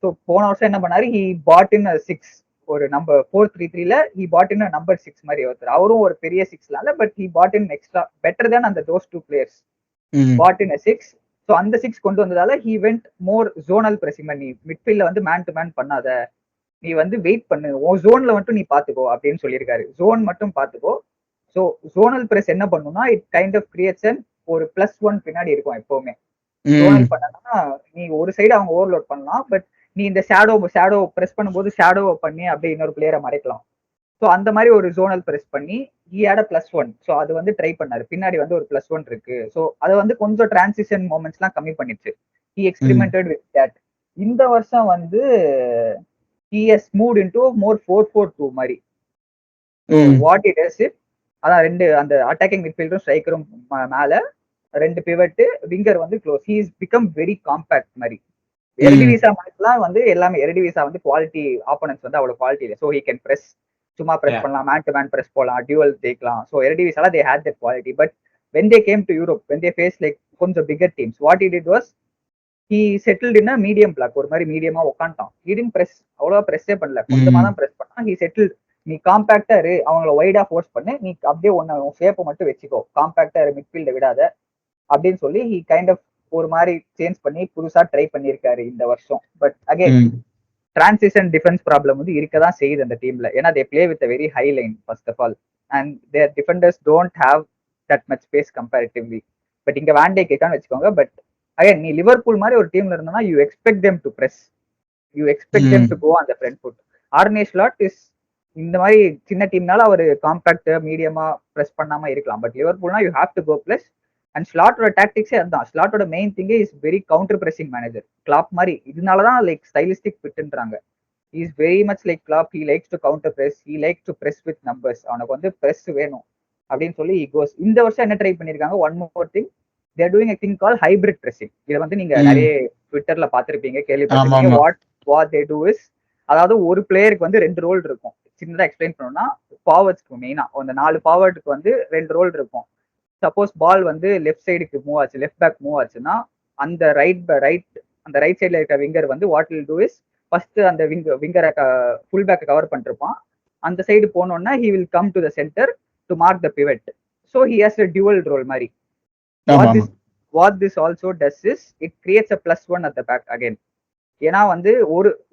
ஸோ போன வருஷம் என்ன பண்ணாரு, ஹி பாட் இன் 6, ஒரு நம்பர் 4-3-3ல ஹி பாட் இன் நம்பர் 6 மாதிரி ஒருத்தர். அவரும் ஒரு பெரிய 6ல, but he put in extra better than அந்த those 2 players. Put in 6. So அந்த 6 கொண்டு வந்ததால he went more zonal pressing. நீ மிட்ஃபீல்ட்ல வந்து மேன் டு மேன் பண்ணாத, நீ வந்து வெயிட் பண்ணு, உன் ஜோன்ல மட்டும் நீ பாத்துக்கோ அப்படின்னு சொல்லியிருக்காரு. ஜோன் மட்டும் பாத்துக்கோ. ஸோ ஜோனல் பிரஸ் என்ன பண்ணும்னா, இட் கைண்ட் ஆஃப் கிரியேட்ஸ் ஒரு +1 பின்னாடி இருக்கும் எப்பவுமே. ஜோனல் பண்ணனா நீ ஒரு சைடு அவங்க ஓவர்லோட் பண்ணலாம், பட் நீ இந்த ஷேடோ பிரஸ் பண்ணும்போது ஷேடோவை பண்ணி அப்படியே இன்னொரு பிளேயரை மறைக்கலாம். ஸோ அந்த மாதிரி ஒரு ஜோனல் பிரஸ் பண்ணி he had a +1. ஸோ அது வந்து ட்ரை பண்ணாரு, பின்னாடி வந்து ஒரு +1 இருக்கு. ஸோ அதை வந்து கொஞ்சம் டிரான்சிஷன் மூமெண்ட்ஸ் எல்லாம் கம்மி பண்ணிச்சு. he experimented with that. இந்த வருஷம் வந்து he has moved into more 4-4-2 மாதிரி. what it is, அதான் 2 அந்த அட்டாக்கிங் மிட்ஃபீல்டரும் ஸ்ட்ரைக்கரும் மேல 2 பிவட், விங்கர் வந்து close. he has become very compact மாதிரி. எரடிவிசா மேட்ச்லாம் வந்து எல்லாமே, எரடிவிசா வந்து குவாலிட்டி ஆப்போனன்ட்ஸ் வந்து அவ்வளவு குவாலிட்டி இல்லை. ஸோ he can press, சும்மா பிரஸ் பண்ணலாம், மேன் டு மேன் பிரஸ் போலாம், டியூவல் ஜெயிக்கலாம். ஸோ எரடிவிசால they had that quality. but when they came to Europe, when they faced like கொஞ்சம் bigger teams, what he did was he settled in a medium block. ஒரு மாதிரி மீடியமா உட்காந்துட்டான். he didn't press, அவ்வளவா பிரஸ்ஸே பண்ணல, கொஞ்சமா தான் பிரஸ் பண்ணான். he settled. நீ காம்பாக்டா இரு, அவங்கள வைடா ஃபோர்ஸ் பண்ணு, நீ அப்படியே ஒன்னு ஷேப்பை மட்டும் வச்சுக்கோ, காம்பாக்டா இரு, மிட்ஃபீல்ட விடாத அப்படின்னு சொல்லி he kind of ஒரு மாதிரி சேஞ்ச் பண்ணி புதுசா ட்ரை பண்ணியிருக்காரு இந்த வருஷம். But again transition defence problem வந்து இருக்கதான் செய்யுது அந்த டீம்ல. ஏன்னா they play with a very high line first of all, and their defenders don't have that much space comparatively. But இங்க வான் டேக் இருக்கான்னு வச்சுக்கோங்க. பட் அகைன் நீ லிவர்பூல் மாதிரி ஒரு டீம்ல இருந்தனா you expect them to press, you expect them to go on the front foot. Arne Slot is இந்த மாதிரி சின்ன டீம்னால அவர் காம்பாக்ட் மீடியமா பிரஸ் பண்ணாம இருக்கலாம். பட் லிவர்பூல்னா you have to go plus. And ஸ்லாட்டோட டாக்டிக்ஸே அதுதான். ஸ்லாட்டோட மெயின் திங்கே is very counter pressing manager, Klopp மாதிரி. இதனாலதான் லைக் ஸ்டைலிஸ்டிக் ஃபிட்ன்றாங்க. Is very much like Klopp. He likes to counter press, he likes to press with numbers. அவனுக்கு வந்து பிரஸ் வேணும் அப்படின்னு சொல்லி கோஸ். இந்த வருஷம் என்ன ட்ரை பண்ணிருக்காங்க, one more thing, they're doing a thing called hybrid pressing. இதை வந்து நீங்க நிறைய ட்விட்டர்ல பாத்திருப்பீங்க, கேள்விப்பட்டிருப்பீங்க. வாட் தே டூ இஸ், அதாவது ஒரு பிளேயருக்கு வந்து 2 ரோல் இருக்கும். சின்னதா எக்ஸ்பிளைன் பண்ணணும்னா, ஃபார்வர்ட்ஸ்க்கு மெயினா அந்த 4 ஃபார்வர்டுக்கு வந்து 2 ரோல் இருக்கும். சப்போஸ் பால் வந்து லெஃப்ட் சைடுக்கு மூவ் ஆச்சு, லெஃப்ட் பேக் மூவ் ஆச்சுன்னா அந்த ரைட் அந்த ரைட் சைட்ல இருக்க விங்கர் வந்து what will do is first அந்த விங்கரை ஃபுல் பேக்கை கவர் பண்ணிருப்பான். அந்த சைடு போனோம்னா he will come to the centre to mark the pivot. So he has a dual role மாதிரி. What this also does is it creates a +1 at the back again. ஏன்னா வந்து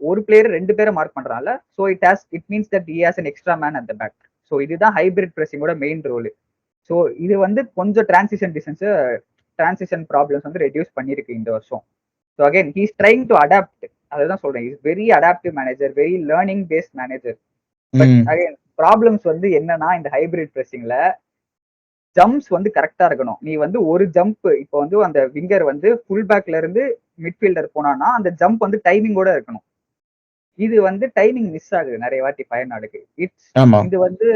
ஒரு player 2 பேரை mark பண்றான்ல, so it means that he has an extra man at the back. So இதுதான் hybrid பிரஸிங்கோட main role. So இது வந்து கொஞ்சம் டிரான்சிஷன் ப்ராப்ளம்ஸ் வந்து ரெடியூஸ் பண்ணிருக்கு இந்த வருஷம். So again he's trying to adapt. அதுதான் சொல்றேன், is very adaptive manager, very learning based manager. But again problems வந்து என்னன்னா இந்த ஹைபிரிட் பிரஸிங்ல ஜம்ப்ஸ் வந்து கரெக்டா இருக்கணும். நீ வந்து ஒரு ஜம்ப் இப்போ வந்து அந்த விங்கர் வந்து ஃபுல் பேக்ல இருந்து மிட்ஃபீல்டர் போனான்னா அந்த ஜம்ப் வந்து டைமிங்கோட இருக்கணும். இது வந்து டைமிங் மிஸ் ஆகுது நிறைய வாட்டி பயனாடுக்கு. இது வந்து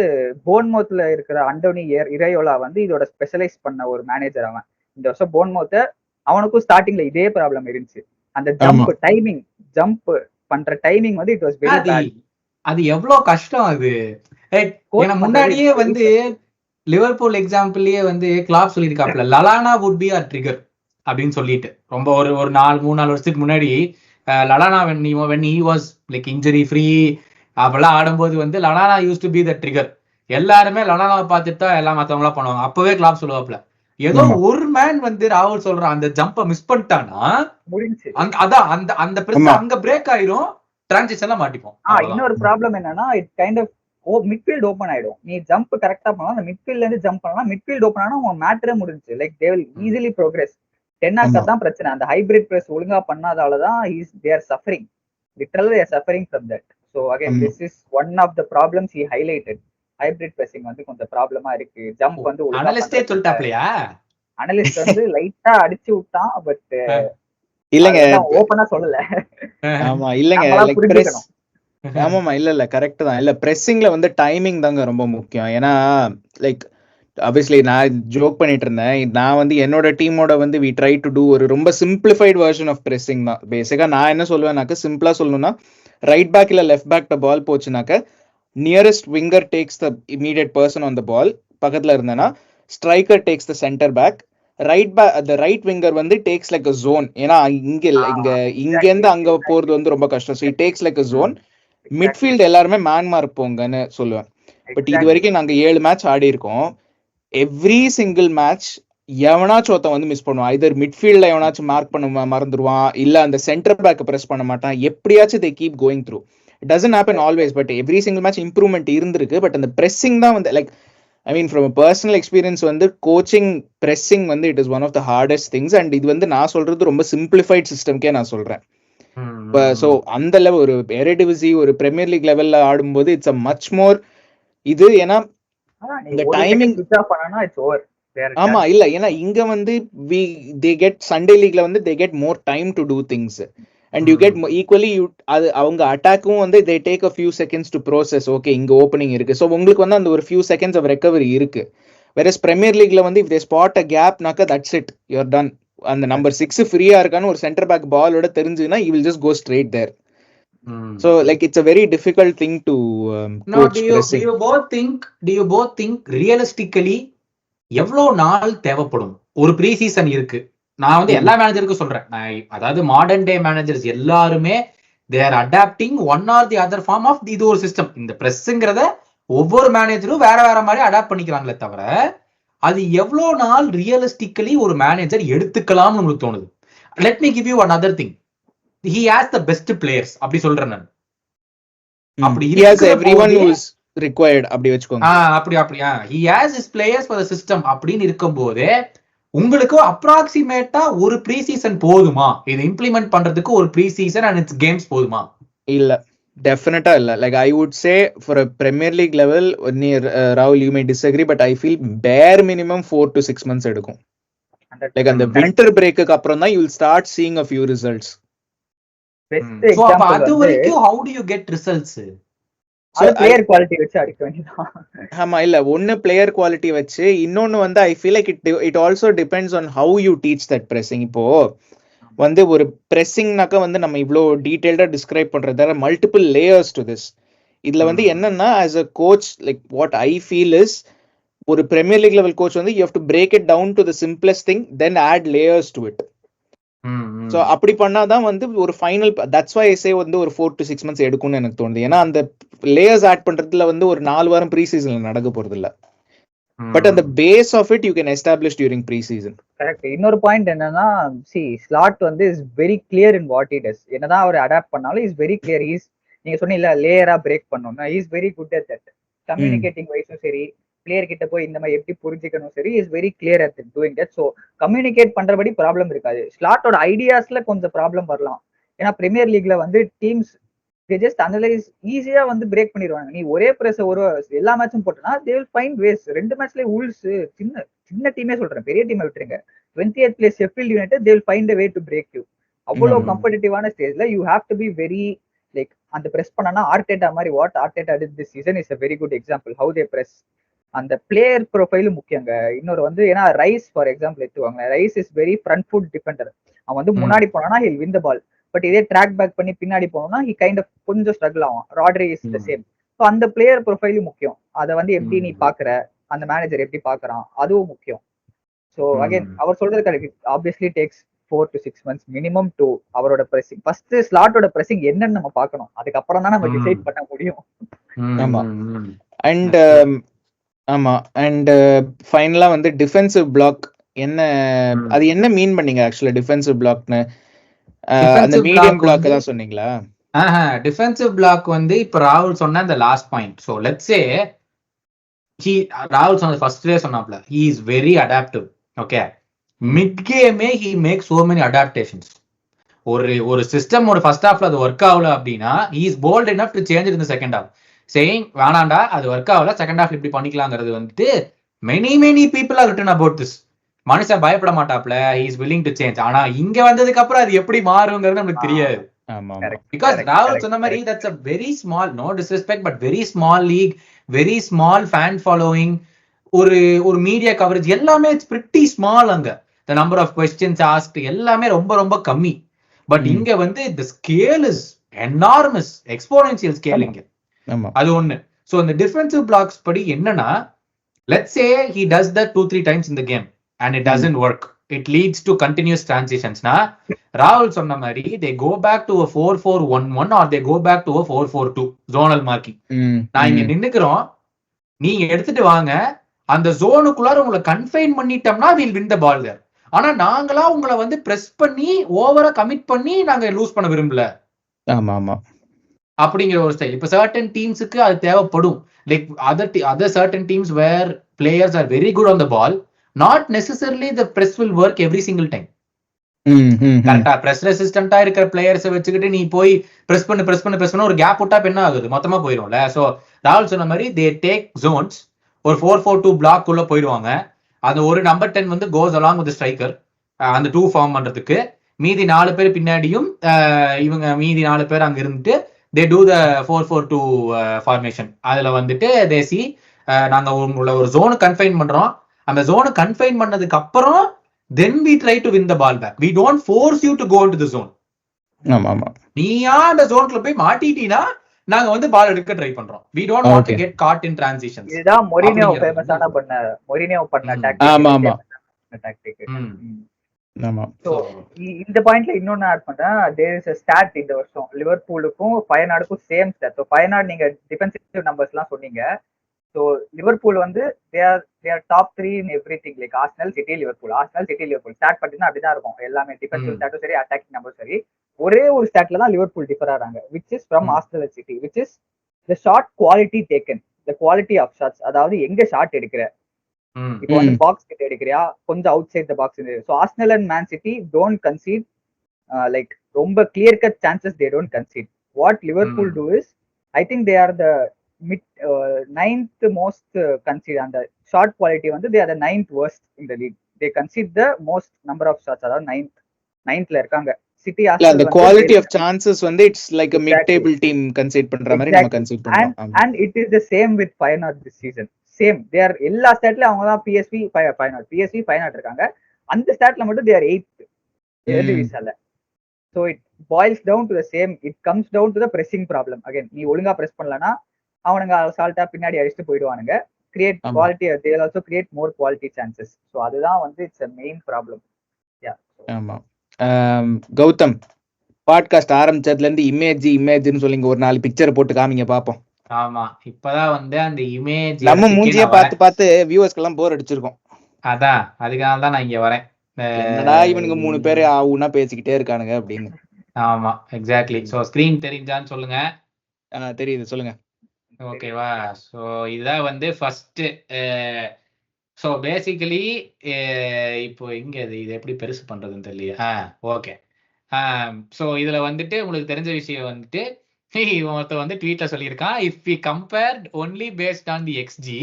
போன்மவுத்ல இருக்கிற அண்டோனி இரையோலா வந்து இதோட ஸ்பெஷலைஸ் பண்ண ஒரு மேனேஜர். அவன் இந்த வருஷம் போன்மவுத்த அவனுக்கும் ஸ்டார்டிங்ல இதே ப்ராப்ளம் இருந்துச்சு. அந்த ஜம்ப் பண்ற டைமிங் வந்து இட் வாஸ் வெரி பேட். அது எவ்வளவு கஷ்டம் அது. முன்னாடியே வந்து லிவர்பூல் எக்ஸாம்பிள்லயே வந்து கிளாப் சொல்லியிருக்காப்ல, Lallana would be a trigger அப்படின்னு சொல்லிட்டு ரொம்ப ஒரு 3-4 வருஷத்துக்கு முன்னாடி Lalana when he was like injury free அப்பெல்லாம் ஆடும்போது வந்து Lallana use to be the trigger. எல்லாருமே லலானாவை பார்த்துட்டு தான் எல்லாம் மத்தவங்களா பண்ணுவாங்க. அப்பவே கிளாப் சொல்லுவாப்ல, ஏதோ ஒரு மேன் வந்து ராகுல் சொல்றான் அந்த ஜம்பை மிஸ் பண்ணிட்டானா அதான் அந்த பிரச்சனை அங்க பிரேக் ஆயிரும், டிரான்சிஷன்ல மாட்டிப்போம். இன்னொரு ப்ராப்ளம் என்னன்னா it kind of midfield open ஆயிடும். நீ ஜம்ப் கரெக்டா பண்ணலாம், அந்த மிட்ஃபீல்ட்ல இருந்து ஜம்ப் பண்ணலாம், மிட்ஃபீல்ட் ஓபன் ஆனா உன் மேட்டரே முடிஞ்சு. Like they will easily progress. 10 actor தான் பிரச்சனை. அந்த ஹைபிரிட் பிரஸ் ஒழுங்கா பண்ணாதாலதான் they are suffering. Literally they are suffering from that. So again this is one of the problems he highlighted. Hybrid pressing வந்து கொஞ்சம் ப்ராப்ளமா இருக்கு. ஜம்ப் வந்து அனலிஸ்டே சொல்லிட்டாப்லையா, அனலிஸ்ட் வந்து லைட்டா அடிச்சு விட்டான். பட் இல்லங்க ஓபனா சொல்லல. ஆமா இல்லங்க ஆமாமா இல்ல கரெக்ட் தான். இல்ல பிரessingல வந்து டைமிங் தாங்க ரொம்ப முக்கியம். ஏன்னா லைக் obviously நான் ஜோக் பண்ணிட்டு இருந்தேன். நான் வந்து என்னோட டீமோட வந்து we try to do ஒரு ரொம்ப simplified version of pressing தான். பேசிக்கா நான் என்ன சொல்லுவேன்னாக்க, சிம்பிளா சொல்லணும்னா ரைட் பேக் இல்ல லெஃப்ட் பேக் பால் போச்சுனாக்க nearest winger takes the immediate person on the ball. பக்கத்துல இருந்தேன்னா striker takes the centre back. Right winger வந்து டேக்ஸ் லைக் அ ஜோன். ஏன்னா இங்க இருந்து அங்க போறது வந்து ரொம்ப கஷ்டம். So it takes like a zone. Midfield எல்லாருமே மேன்மார்க் போங்கன்னு சொல்லுவேன். பட் இது வரைக்கும் நாங்க 7 மேட்ச் ஆடி இருக்கோம். எவ்ரி சிங்கிள் மேட்ச் எவனாச்சும் ஒருத்தன் வந்து மிஸ் பண்ணுவான். இதர் மிட்ஃபீல்ட்ல எவனாச்சும் மார்க் பண்ண மறந்துடுவான், இல்ல அந்த சென்டர் பேக் பிரஸ் பண்ண மாட்டான். எப்படியாச்சும் they keep going through. It doesn't happen always, but every single match improvement இருந்திருக்கு. பட் அந்த pressing தான் வந்து like I mean from a personal experience வந்து கோச்சிங் pressing வந்து it is one of the hardest things. and இது வந்து நான் சொல்றது ரொம்ப simplified systemக்கே நான் சொல்றேன். ஸோ அந்த லெவல் ஒரு எரடிவிசி ஒரு பிரீமியர் லீக் லெவல்ல ஆடும்போது இட்ஸ் அ மச் மோர் இது. ஏன்னா இந்த டைமிங் ஆமா இல்ல ஏன்னா இங்க வந்து they get Sunday leagueல வந்து they get more time to do things and you get equally அது அவங்க அட்டாக்கும் வந்து they take a few seconds to process. okay இங்க ஓப்பனிங் இருக்கு, ஸோ உங்களுக்கு வந்து அந்த ஒரு few seconds of recovery இருக்கு. whereas பிரீமியர் லீக்ல வந்து if they spot a gap நாக்க that's it, you're done. அந்த நம்பர் 6 ஃப்ரீயா இருக்கான்னு ஒரு சென்டர் பேக் பாலோட தெரிஞ்சுன்னா you will just go straight there. So like it's a very difficult thing to coach pressing. Do you both think realistically எவ்வளவு நாள் தேவைப்படும்? ஒரு ப்ரீ சீசன் இருக்கு. நான் வந்து எல்லா மேனேஜருக்கும் சொல்றேன், அதாவது மாடர்ன் டே மேனேஜர்ஸ் எல்லாருமே they are adapting one or the other form of இது ஒரு சிஸ்டம். இந்த பிரஸ்ங்கிறத ஒவ்வொரு மேனேஜரும் வேற வேற மாதிரி அடாப்ட் பண்ணிக்கிறாங்களே தவிர அது எவ்வளவு நாள் ரியலிஸ்டிக்கலி ஒரு மேனேஜர் எடுத்துக்கலாம்னு உங்களுக்கு தோணுது? Let me give you another thing. He has the best players அப்படி சொல்றேன் நான். அப்படி he has everyone who is required அப்படி வெச்சுக்கோங்க. அப்படி he has his players for the system அப்படின்னு இருக்கும்போது உங்களுக்கு அப்ராக்சிமேட்டா ஒரு ப்ரீ சீசன் போதுமா? இது இம்ப்ளிமெண்ட் பண்றதுக்கு ஒரு pre season and its games போதுமா? இல்ல definitely இல்ல. like I would say for a Premier League level near Rahul you may disagree but I feel bare minimum 4 to 6 months எடுக்கும். like அந்த winter break க்கு அப்புறம் தான் you will start seeing a few results. So அது வரைக்கும் how do you get results? அது player quality வச்சு அடிக்க வேண்டியதான். ஆமா இல்ல ஒன்னு பிளேயர் குவாலிட்டி வச்சு, இன்னொன்னு வந்து I feel like it also depends on how you teach that pressing. இப்போ வந்து ஒரு pressingனாக்க வந்து நம்ம இவ்ளோ டீடைல்டா டிஸ்கிரைப் பண்றது, there are multiple layers to this. இதுல வந்து என்னன்னா as a coach like what I feel is ஒரு Premier League level coach வந்து you have to break it down to the simplest thing then add layers to it. So அப்படி பண்ணாதான் வந்து ஒரு final. That's why ஐ சே வந்து ஒரு 4 to 6 months எடுக்கும்னு எனக்கு தோணுது. ஏன்னா அந்த லேயர்ஸ் ஆட் பண்றதுல வந்து ஒரு 4 வாரம் ப்ரீ சீசன்ல நடக்க போறது இல்ல. பட் அந்த base of it you can establish during pre season. Correct. இன்னொரு பாயிண்ட் என்னன்னா, ஸ்லாட் வந்து is very clear in what it is. என்னதான் அவர் அடாப்ட் பண்ணாலும் இஸ் வெரி கிளியர். நீங்க சொன்னீங்கல்ல லேயரா பிரேக் பண்ணணும்னா is very good at that. Communicating வைஸும் சரி, பிளேயர் கிட்ட போய் இந்த மாதிரி எப்படி புரிஞ்சுக்கணும் சரி, is very clear at doing that. So communicate பண்றபடி ப்ராப்ளம் இருக்காது. ஸ்லாட்டோட ஐடியாஸ்ல கொஞ்சம் ப்ராப்ளம் வரலாம். ஏன்னா பிரீமியர் லீக்ல வந்து டீம்ஸ் ஜஸ்ட் அனலைஸ் ஈஸியா வந்து பிரேக் பண்ணிடுவாங்க. நீ ஒரே பிரஸ் ஒரு எல்லா மேட்சும் போட்டனா தே வில் ஃபைண்ட் வேஸ். 2 மேட்ச்லயே ஊல்ஸ் சின்ன சின்ன டீமே சொல்றேன், பெரிய டீமை விட்டுருங்க. 20th place Sheffield United they will find a way to break you. அவ்வளோ காம்படிட்டிவான ஸ்டேஜ்ல you have to be very like அந்த பிரஸ் பண்ணனா ஆர்டேட்டா மாதிரி what Arteta did this season is a very good example how they press. அந்த player ப்ரொஃபைலும் முக்கியங்க. இன்னொரு வந்து ஏன்னா ரைஸ் ஃபார் எக்ஸாம்பிள் எடுத்துவாங்க. Rice is very front foot defender. அவன் வந்து முன்னாடி போனானா he'll win the ball. But இதே ட்ராக் பேக் பண்ணி பின்னாடி போனோம்னா ஹி கைண்ட் ஆஃப் கொஞ்சம் ஸ்ட்ரகிள் ஆகும். Rodri is the same. So அந்த பிளேயர் ப்ரொஃபைலும் முக்கியம். அதை வந்து எப்படி நீ பாக்குற, அந்த மேனேஜர் எப்படி பாக்குறான், அதுவும் முக்கியம். ஸோ அகைன் அவர் சொல்றது correct. Obviously takes 4 to 6 months minimum to அவரோட பிரஸிங். ஃபர்ஸ்ட் ஸ்லாட்டோட பிரஸிங் என்னன்னு நம்ம பார்க்கணும். அதுக்கப்புறம் தான் நம்ம டிசைட் பண்ண முடியும். ஆமா. அண்ட் ஆமா. அண்ட் ஃபைனலா வந்து டிஃபென்சிவ் பிளாக் என்ன, அது என்ன மீன் பண்ணீங்க ஆக்சுவலா டிஃபென்சிவ் பிளாக்னு? அந்த மீடியம் பிளாக் தான் சொன்னீங்களா? டிஃபென்சிவ் பிளாக் வந்து இப்ப ராகுல் சொன்ன அந்த last point. So let's say ராகுல் சொன்ன ஃபர்ஸ்ட்லயே சொன்னாப்ல he is very adaptive. Okay, mid கேமே he make so many adaptations. ஒரு சிஸ்டம் ஒரு ஃபர்ஸ்ட் ஹாஃப்ல அது ஒர்க் ஆகல அப்படின்னா he is bold enough to change in the second half, saying வேணாண்டா அது ஒர்க் ஆகல, செகண்ட் ஹாஃப் இப்படி பண்ணிக்கலாங்கிறது வந்துட்டு many people are written about this. மனுஷன் பயப்பட மாட்டாப்ல, he is willing to change. ஆனா இங்க வந்ததுக்கு அப்புறம் அது எப்படி மாறுங்கிறது நமக்கு தெரியாது. பிகாஸ் ராகுல் சொன்ன மாதிரி that's a very small, no disrespect, but very small league, very small fan following, ஒரு மீடியா கவரேஜ் எல்லாமே இட்ஸ் pretty small. அங்க the number of questions asked எல்லாமே ரொம்ப கம்மி. பட் இங்க வந்து the scale is enormous, exponential scale இங்க. அது ஒண்ணு. சோ இந்த டிஃபென்சிவ் பிளாக்ஸ் படி என்னன்னா, let's say he does that 2-3 times in the game and it doesn't work, it leads to continuous transitions. Na Rahul சொன்ன மாதிரி they go back to a 4-4-1-1 or they go back to a 4-4-2 zonal marking. நான் இங்க நின்னுக்கிறோம், நீங்க எடுத்துட்டு வாங்க, அந்த ஜோனுக்குள்ளார உங்களை confine பண்ணிட்டோம்னா we'll win the ball there. ஆனா நாங்களா உங்களை வந்து பிரஸ் பண்ணி ஓவரா கமிட் பண்ணி நாங்க லூஸ் பண்ண விரும்பல. ஆமா அப்படிங்கிற ஒரு ஸ்டைல். இப்ப சர்டன் டீம்ஸுக்கு அது தேவைப்படும். Like other certain teams where players are very good on the ball, not necessarily the press will work every single time. கரெக்டா பிரஸ் ரெசிஸ்டன்டா இருக்கிற பிளேயர்ஸை வச்சுக்கிட்டு நீ போய் பிரஸ் பண்ண ஒரு கேப் விட்டா என்ன ஆகுது, மொத்தமா போயிரும்ல. சோ ராகுல் சொன்ன மாதிரி தே டேக் ஜோன்ஸ், ஒரு 4-4-2 பிளாக் உள்ள போயிடுவாங்க. அந்த ஒரு நம்பர் 10 வந்து கோஸ் அலாங் வித் ஸ்ட்ரைக்கர் அந்த 2 ஃபார்ம் பண்றதுக்கு. மீதி 4 பேர் பின்னாடியும் இவங்க மீதி 4 பேர் அங்க இருந்துட்டு they do the 4-4-2 formation. அதுல வந்துட்டு they see நாங்க உங்களை ஒரு ஜோனு கன்ஃபைன் பண்றோம், அந்த ஜோனு கன்ஃபைன் பண்ணதுக்கு அப்புறம் then we try to win the ball back. We don't force you to go into the zone. ஆமா நீயா அந்த ஜோன்க்குள்ள போய் மாட்டிட்டீனா நாங்க வந்து பால் எடுக்க ட்ரை பண்றோம். We don't want to get caught in transitions. இதுதான் மொரினியோ ஃபேமஸான பண்ண டாக்டிக். ஆமா டாக்டிக். இந்த பாயிண்ட்ல இன்னொன்னு ஆட் பண்றேன். தேர் இஸ் a stat இந்த வருஷம் லிவர்பூலுக்கும் ஃபயர்னார்டுக்கும் சேம் ஸ்டாட். ஸோ ஃபயர்னார்ட் நீங்க டிஃபென்சிவ் நம்பர்ஸ் எல்லாம் சொன்னீங்க. ஸோ லிவர்பூல் வந்து they are top 3 in everything, like Arsenal, city, Liverpool. Start பார்த்தீங்கன்னா அப்படிதான் இருக்கும் எல்லாமே. டிஃபென்சிவ் ஸ்டாட்டும் சரி, அட்டாக்கிங் நம்பரும் சரி. ஒரே ஒரு ஸ்டாட்ல தான் லிவர்பூல் டிஃபர் ஆறாங்க, which is from Arsenal and City, which is the shot quality taken, the quality of shots. அதாவது எங்க ஷாட் எடுக்கிற, இப்போ வந்து பாக்ஸ் கிட்ட எடுக்கிறியா, கொஞ்சம் outside the box. So Arsenal and Man City don't concede like ரொம்ப clear cut chances, they don't concede. What Liverpool do is, I think they are the ninth most concede. அந்த shot quality வந்து they are the 9th worst in the league. They concede the most number of shots. அதாவது 9th இருக்காங்க. City அந்த quality of chances வந்து it's like a mid table team conceit பண்ற மாதிரி நம்ம conceit பண்றோம். and it is the same with Feyenoord this season. Same, they are எல்லா ஸ்டாட்லயும் அவங்க தான் PSV Feyenoord இருக்காங்க. அந்த ஸ்டாட்ல மட்டும் they are 8th எதிரிசால. so it boils down to the same, it comes down to the pressing problem. again நீ ஒழுங்கா press பண்ணலனா அவனுங்க சால்ட்டா பின்னாடி அடிச்சுட்டு போயிடுவானுங்க. Create quality, they will also create more quality chances. so அதுதான் வந்து இட்ஸ் a main problem. ஆமா. கௌதம் பாட்காஸ்ட் ஆரம்பிச்சதுல இருந்து இமேஜ்னு சொல்லி ஒரு 4 பிக்சர் போட்டு காமிங்க பாப்போம். ஆமா, இப்பதான் வந்து அந்த இமேஜ் நம்ம மூஞ்சிய பார்த்து வியூவர்ஸ்க்கு எல்லாம் போர் அடிச்சிருக்கோம். அதான் அதுக்காக தான் நான் இங்க வரேன். என்னடா இவனுங்க 3 பேரு ஆவுனா பேசிக்கிட்டே இருக்கானுங்க அப்படின்னு. ஆமா, எக்ஸாக்ட்லி. சோ ஸ்கிரீன் தெரிஞ்சான்னு சொல்லுங்க. தெரியுது, சொல்லுங்க. ஓகேவா? சோ இதுதான் வந்து ஃபர்ஸ்ட். ஸோ பேசிக்கலி இப்போ இங்க இது எப்படி பெருசு பண்றதுன்னு தெரியல. ஓகே. ஸோ இதுல வந்துட்டு உங்களுக்கு தெரிஞ்ச விஷயம் வந்துட்டு ஒருத்தர் வந்து ட்வீட்ல சொல்லியிருக்கான், if we compared only based on the xG.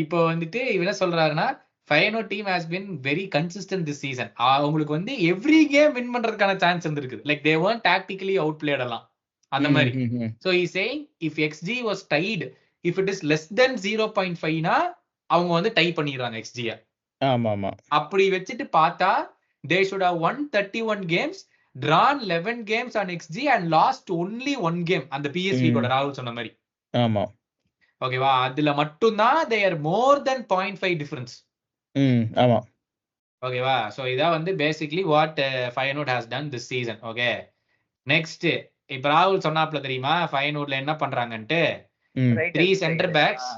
இப்போ வந்துட்டு இவன் என்ன சொல்றாருன்னா, Feyenoord team has been very consistent this season. அவங்களுக்கு வந்து எவ்ரி கேம் வின் பண்றதுக்கான சான்ஸ் இருந்திருக்கு. Like they weren't tactically outplayed எல்லாம் அந்த மாதிரி. So he saying if xg was tied, if it is less than 0.5னா அவங்க வந்து டை பண்ணிடுறாங்க xg-ய. ஆமா. அப்படி வச்சுட்டு பார்த்தா they should have won 31 games, drawn 11 games on xg and lost only 1 game அந்த PSV கூட ராகுல் சொன்ன மாதிரி. ஆமா. ஓகேவா? அதுல மட்டும்தான் they are more than 0.5 difference. ஆமா. ஓகேவா? சோ இதான் வந்து basically what Feyenoord has done this season. Okay, next இப்ப ராகுல் சொன்னாப்ல தெரியுமா ஃபயனோட்ல என்ன பண்றாங்கன்ட்டு? 3 சென்டர் பேக்ஸ்,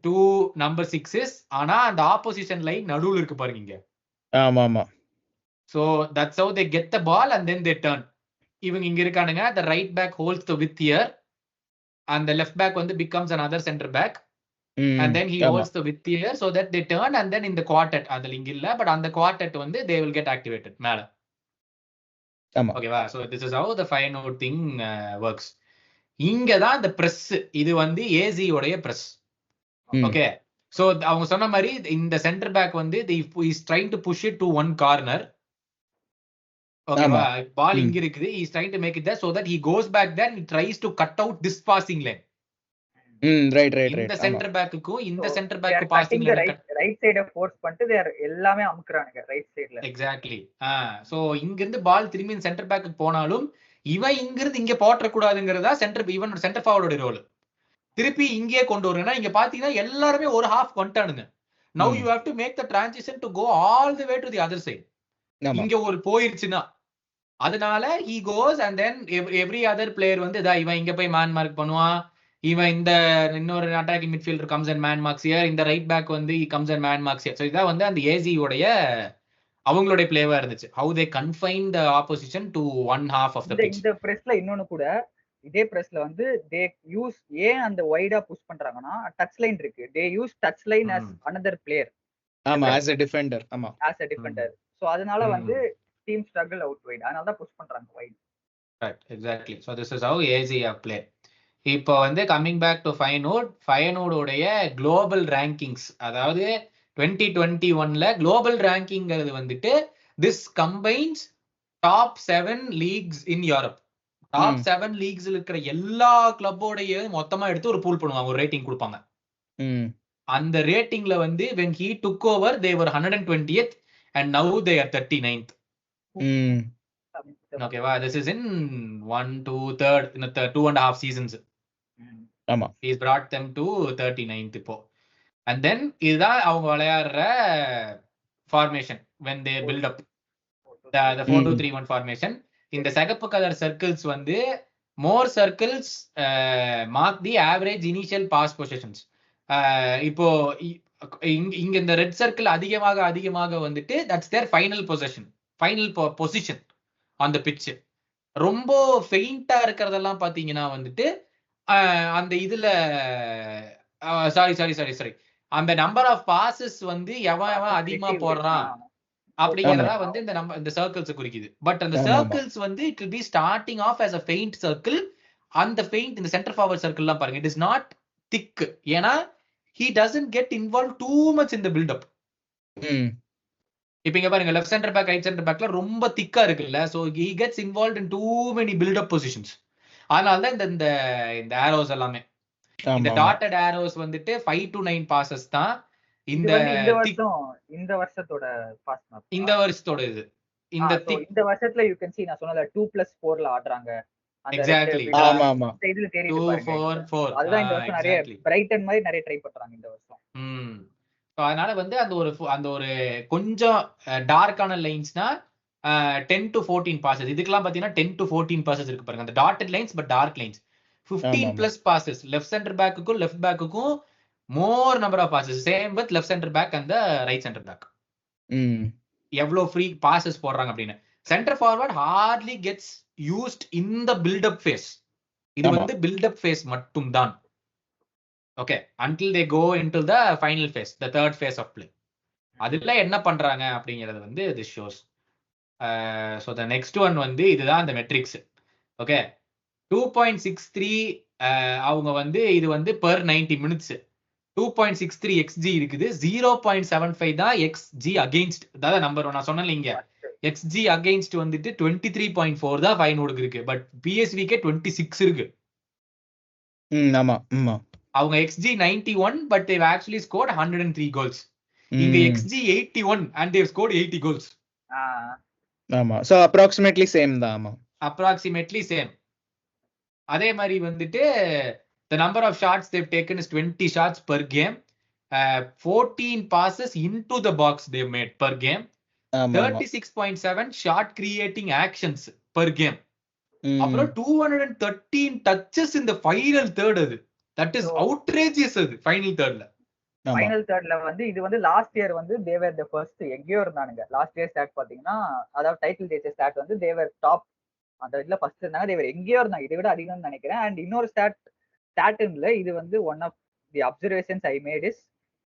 2 நம்பர் 6s. ஆனா அந்த ஆப்போசிஷன் லைன் நடுவுல இருக்கு பாருங்க இங்க. ஆமா. So that's how they get the ball and then they turn. இவங்க இங்க இருக்கானுங்க, the right back holds the width here and the left back வந்து becomes another center back and then he holds the width here so that they turn and then in the quartet அதுல இங்க இல்ல but அந்த quartet வந்து they will get activated மேல. ஓகேவா? so this is how the Feyenoord thing works. இங்க தான் the press, இது வந்து AZ உடைய press. ஓகே, so அவங்க சொன்ன மாதிரி இந்த சென்டர் பேக் வந்து is trying to push it to one corner. ஓகேவா? பால் இங்க இருக்குது, he is trying to make it there so that he goes back there and he tries to cut out this passing lane. Right. இந்த centre பேக்குக்கும் இந்த centre back passing right சைட force பண்ணிட்டு they are எல்லாமே அமுக்குறானுங்க right சைடுல. Exactly. So இங்க இருந்து பால் திரும்பி சென்டர் பேக்கு போனாலும் இவன் இங்க இருந்து இங்க போட்ற கூடாதுங்கறதா இவனோட சென்டர் ஃபார்வர்டோட ரோல். திருப்பி இங்கே கொண்டு வரணும்னா இங்க பாத்தீங்கன்னா எல்லாரும் ஒரு ஹாஃப் வந்துட்டானுங்க. now you have to make the transition to go all the way to the other side. இங்க ஒரு போயிருச்சுனா அதனால he goes and then every other player வந்து இவன் இங்க போய் மேன் மார்க் பண்ணுவான், இவன் இந்த இன்னொரு attacking midfielder comes and man marks here, இந்த ரைட் பேக் வந்து he comes and man marks here. so இதான் வந்து அந்த AZ உடைய அவங்களுடைய பிளேவா இருந்துச்சு, how they confine the opposition to one half of the pitch. இந்த பிரஸ்ல இன்னொன்னு கூட, இதே பிரஸ்ல வந்து they use ஏன் அந்த வைடா புஷ் பண்றாங்கன்னா டச் லைன் இருக்கு, they use touch line as another player. ஆமா, as a defender. ஆமா, as a defender. so அதனால வந்து team struggle out wide, அதனால தான் புஷ் பண்றாங்க wide. right, exactly. so this is how AZ play. இப்போ வந்து கம்மிங் பேக் டு ஃபயனோட் உடைய குளோபல் ரேங்கிங்ஸ், அதாவது 2021ல குளோபல் ரேங்கிங்கிறது வந்துட்டு this combines top 7 leagues in Europe. Top 7 லீக்ஸ்ல இருக்கிற எல்லா கிளப்போடைய மொத்தமா எடுத்து ஒரு பூல் பண்ணுவாங்க, ஒரு ரேட்டிங் கொடுப்பாங்க. அந்த ரேட்டிங்ல வந்து when he took over they were 120th and now they are 39th. ஓகேவா? this is in 2.5 seasons. ஆமா, he's brought them to 39th இப்போ. and then இதுதான் அவங்க விளையாடுற formation when they build up the 4-2-3-1 formation. இந்த சிகப்பு கலர் சர்க்கிள்ஸ் வந்து more circles mark the average initial pass possessions. இப்போ இங்க இந்த ரெட் சர்க்கிள் அதிகமாக வந்துட்டு that's their final position on the pitch. ரொம்ப ஃபெயிண்டா இருக்கிறதெல்லாம் பாத்தீங்கன்னா வந்துட்டு அந்த இதுல சாரி அந்த நம்பர் ஆஃப் பாசஸ் வந்து எவன் அதிகமா போடுறான் அப்படிங்கறதா வந்து இந்த சர்க்கிள்ஸ் குறிக்குது. பட் அந்த சர்க்கிள்ஸ் வந்து it will be starting off as a faint circle. அந்த ஃபெயிண்ட் இந்த சென்டர் ஃபார்வர்ட் சர்க்கிள்லாம் பாருங்க, இட் இஸ் நாட் திக். ஏன்னா he doesn't get involved too much in the build up. இப்போ இங்க பாருங்க left centre back right centre பேக்ல ரொம்ப திக்கா இருக்குல்ல, so he gets involved in too many build up positions. அதனால தான் இந்த arrows எல்லாமே, இந்த டாட்டட் arrows வந்துட்டு 5 to 9 passes தான் இந்த வருஷத்தோட பாஸ் மேப். இந்த வருஷத்தோட இது இந்த வருஷத்துல you can see நான் சொன்னல 2+4ல ஆடுறாங்க. எக்ஸாக்ட்லி. ஆமா இதுல தெரியுது 2-4-4. அதுதான் இந்த வருஷம் நிறைய பிரைட்டன் மாதிரி நிறைய ட்ரை பண்றாங்க இந்த வருஷம். அதனால வந்து அந்த ஒரு கொஞ்சம் டார்க்கான லைன்ஸ்னா 10 to 14 passes. இதுக்கெல்லாம் பாத்தீங்கன்னா 10 to 14 passes இருக்கு பாருங்க. அந்த dotted lines but dark lines. 15 plus passes. Left centre பேக்குக்கும் லெஃப்ட் பேக்குக்கும் more number of passes. Same with left centre back and right centre back. எவ்வளவு ஃப்ரீ பாசஸ் போடுறாங்க அப்படின்னு. Centre forward hardly gets used in the build up phase. இது வந்து build up phase மட்டும் தான். Okay, until they go into the final phase, the third phase of play. அதுல என்ன பண்றாங்க அப்படிங்கிறது வந்து this shows. So the next one வந்து இதுதான் அந்த மெட்ரிக்ஸ். ஓகே, 2.63 அவங்க வந்து இது வந்து per 90 minutes 2.63 xg இருக்குது. 0.75 தான் xg against. அதாவது நம்பர் நான் சொன்னேன் இங்க xg against வந்துட்டு 23.4 தான் ஃபைனோடுக்கு இருக்கு. பட் பிஎஸ்விக்கே 26 இருக்கு. ஆமா ஆமா. அவங்க xg 91 but they've actually scored 103 goals. இங்க xg 81 and they've scored 80 goals. ஆமா, so approximately same தான். ஆமா, approximately same. அதே மாதிரி வந்துட்டு the number of shots they've taken is 20 shots per game. 14 passes into the box they've made per game. 36.7 shot creating actions per game. அப்புறம் 213 touches in the final third. அது that is outrageous. அது final thirdல வந்து இது வந்து last year வந்து they were the first. எங்கேயோ இருந்தானுங்க last year start பாத்தீங்கன்னா, அதாவது டைட்டில் ஜெயிச்ச ஸ்டாட் வந்து they were டாப். அந்த இதுல ஃபர்ஸ்ட் இருந்தாங்க. they were எங்கேயோ இருந்தாங்க, இதை விட அதிகம்னு நினைக்கிறேன். அண்ட் இன்னொரு ஸ்டாட்ல இது வந்து one of the observations I made is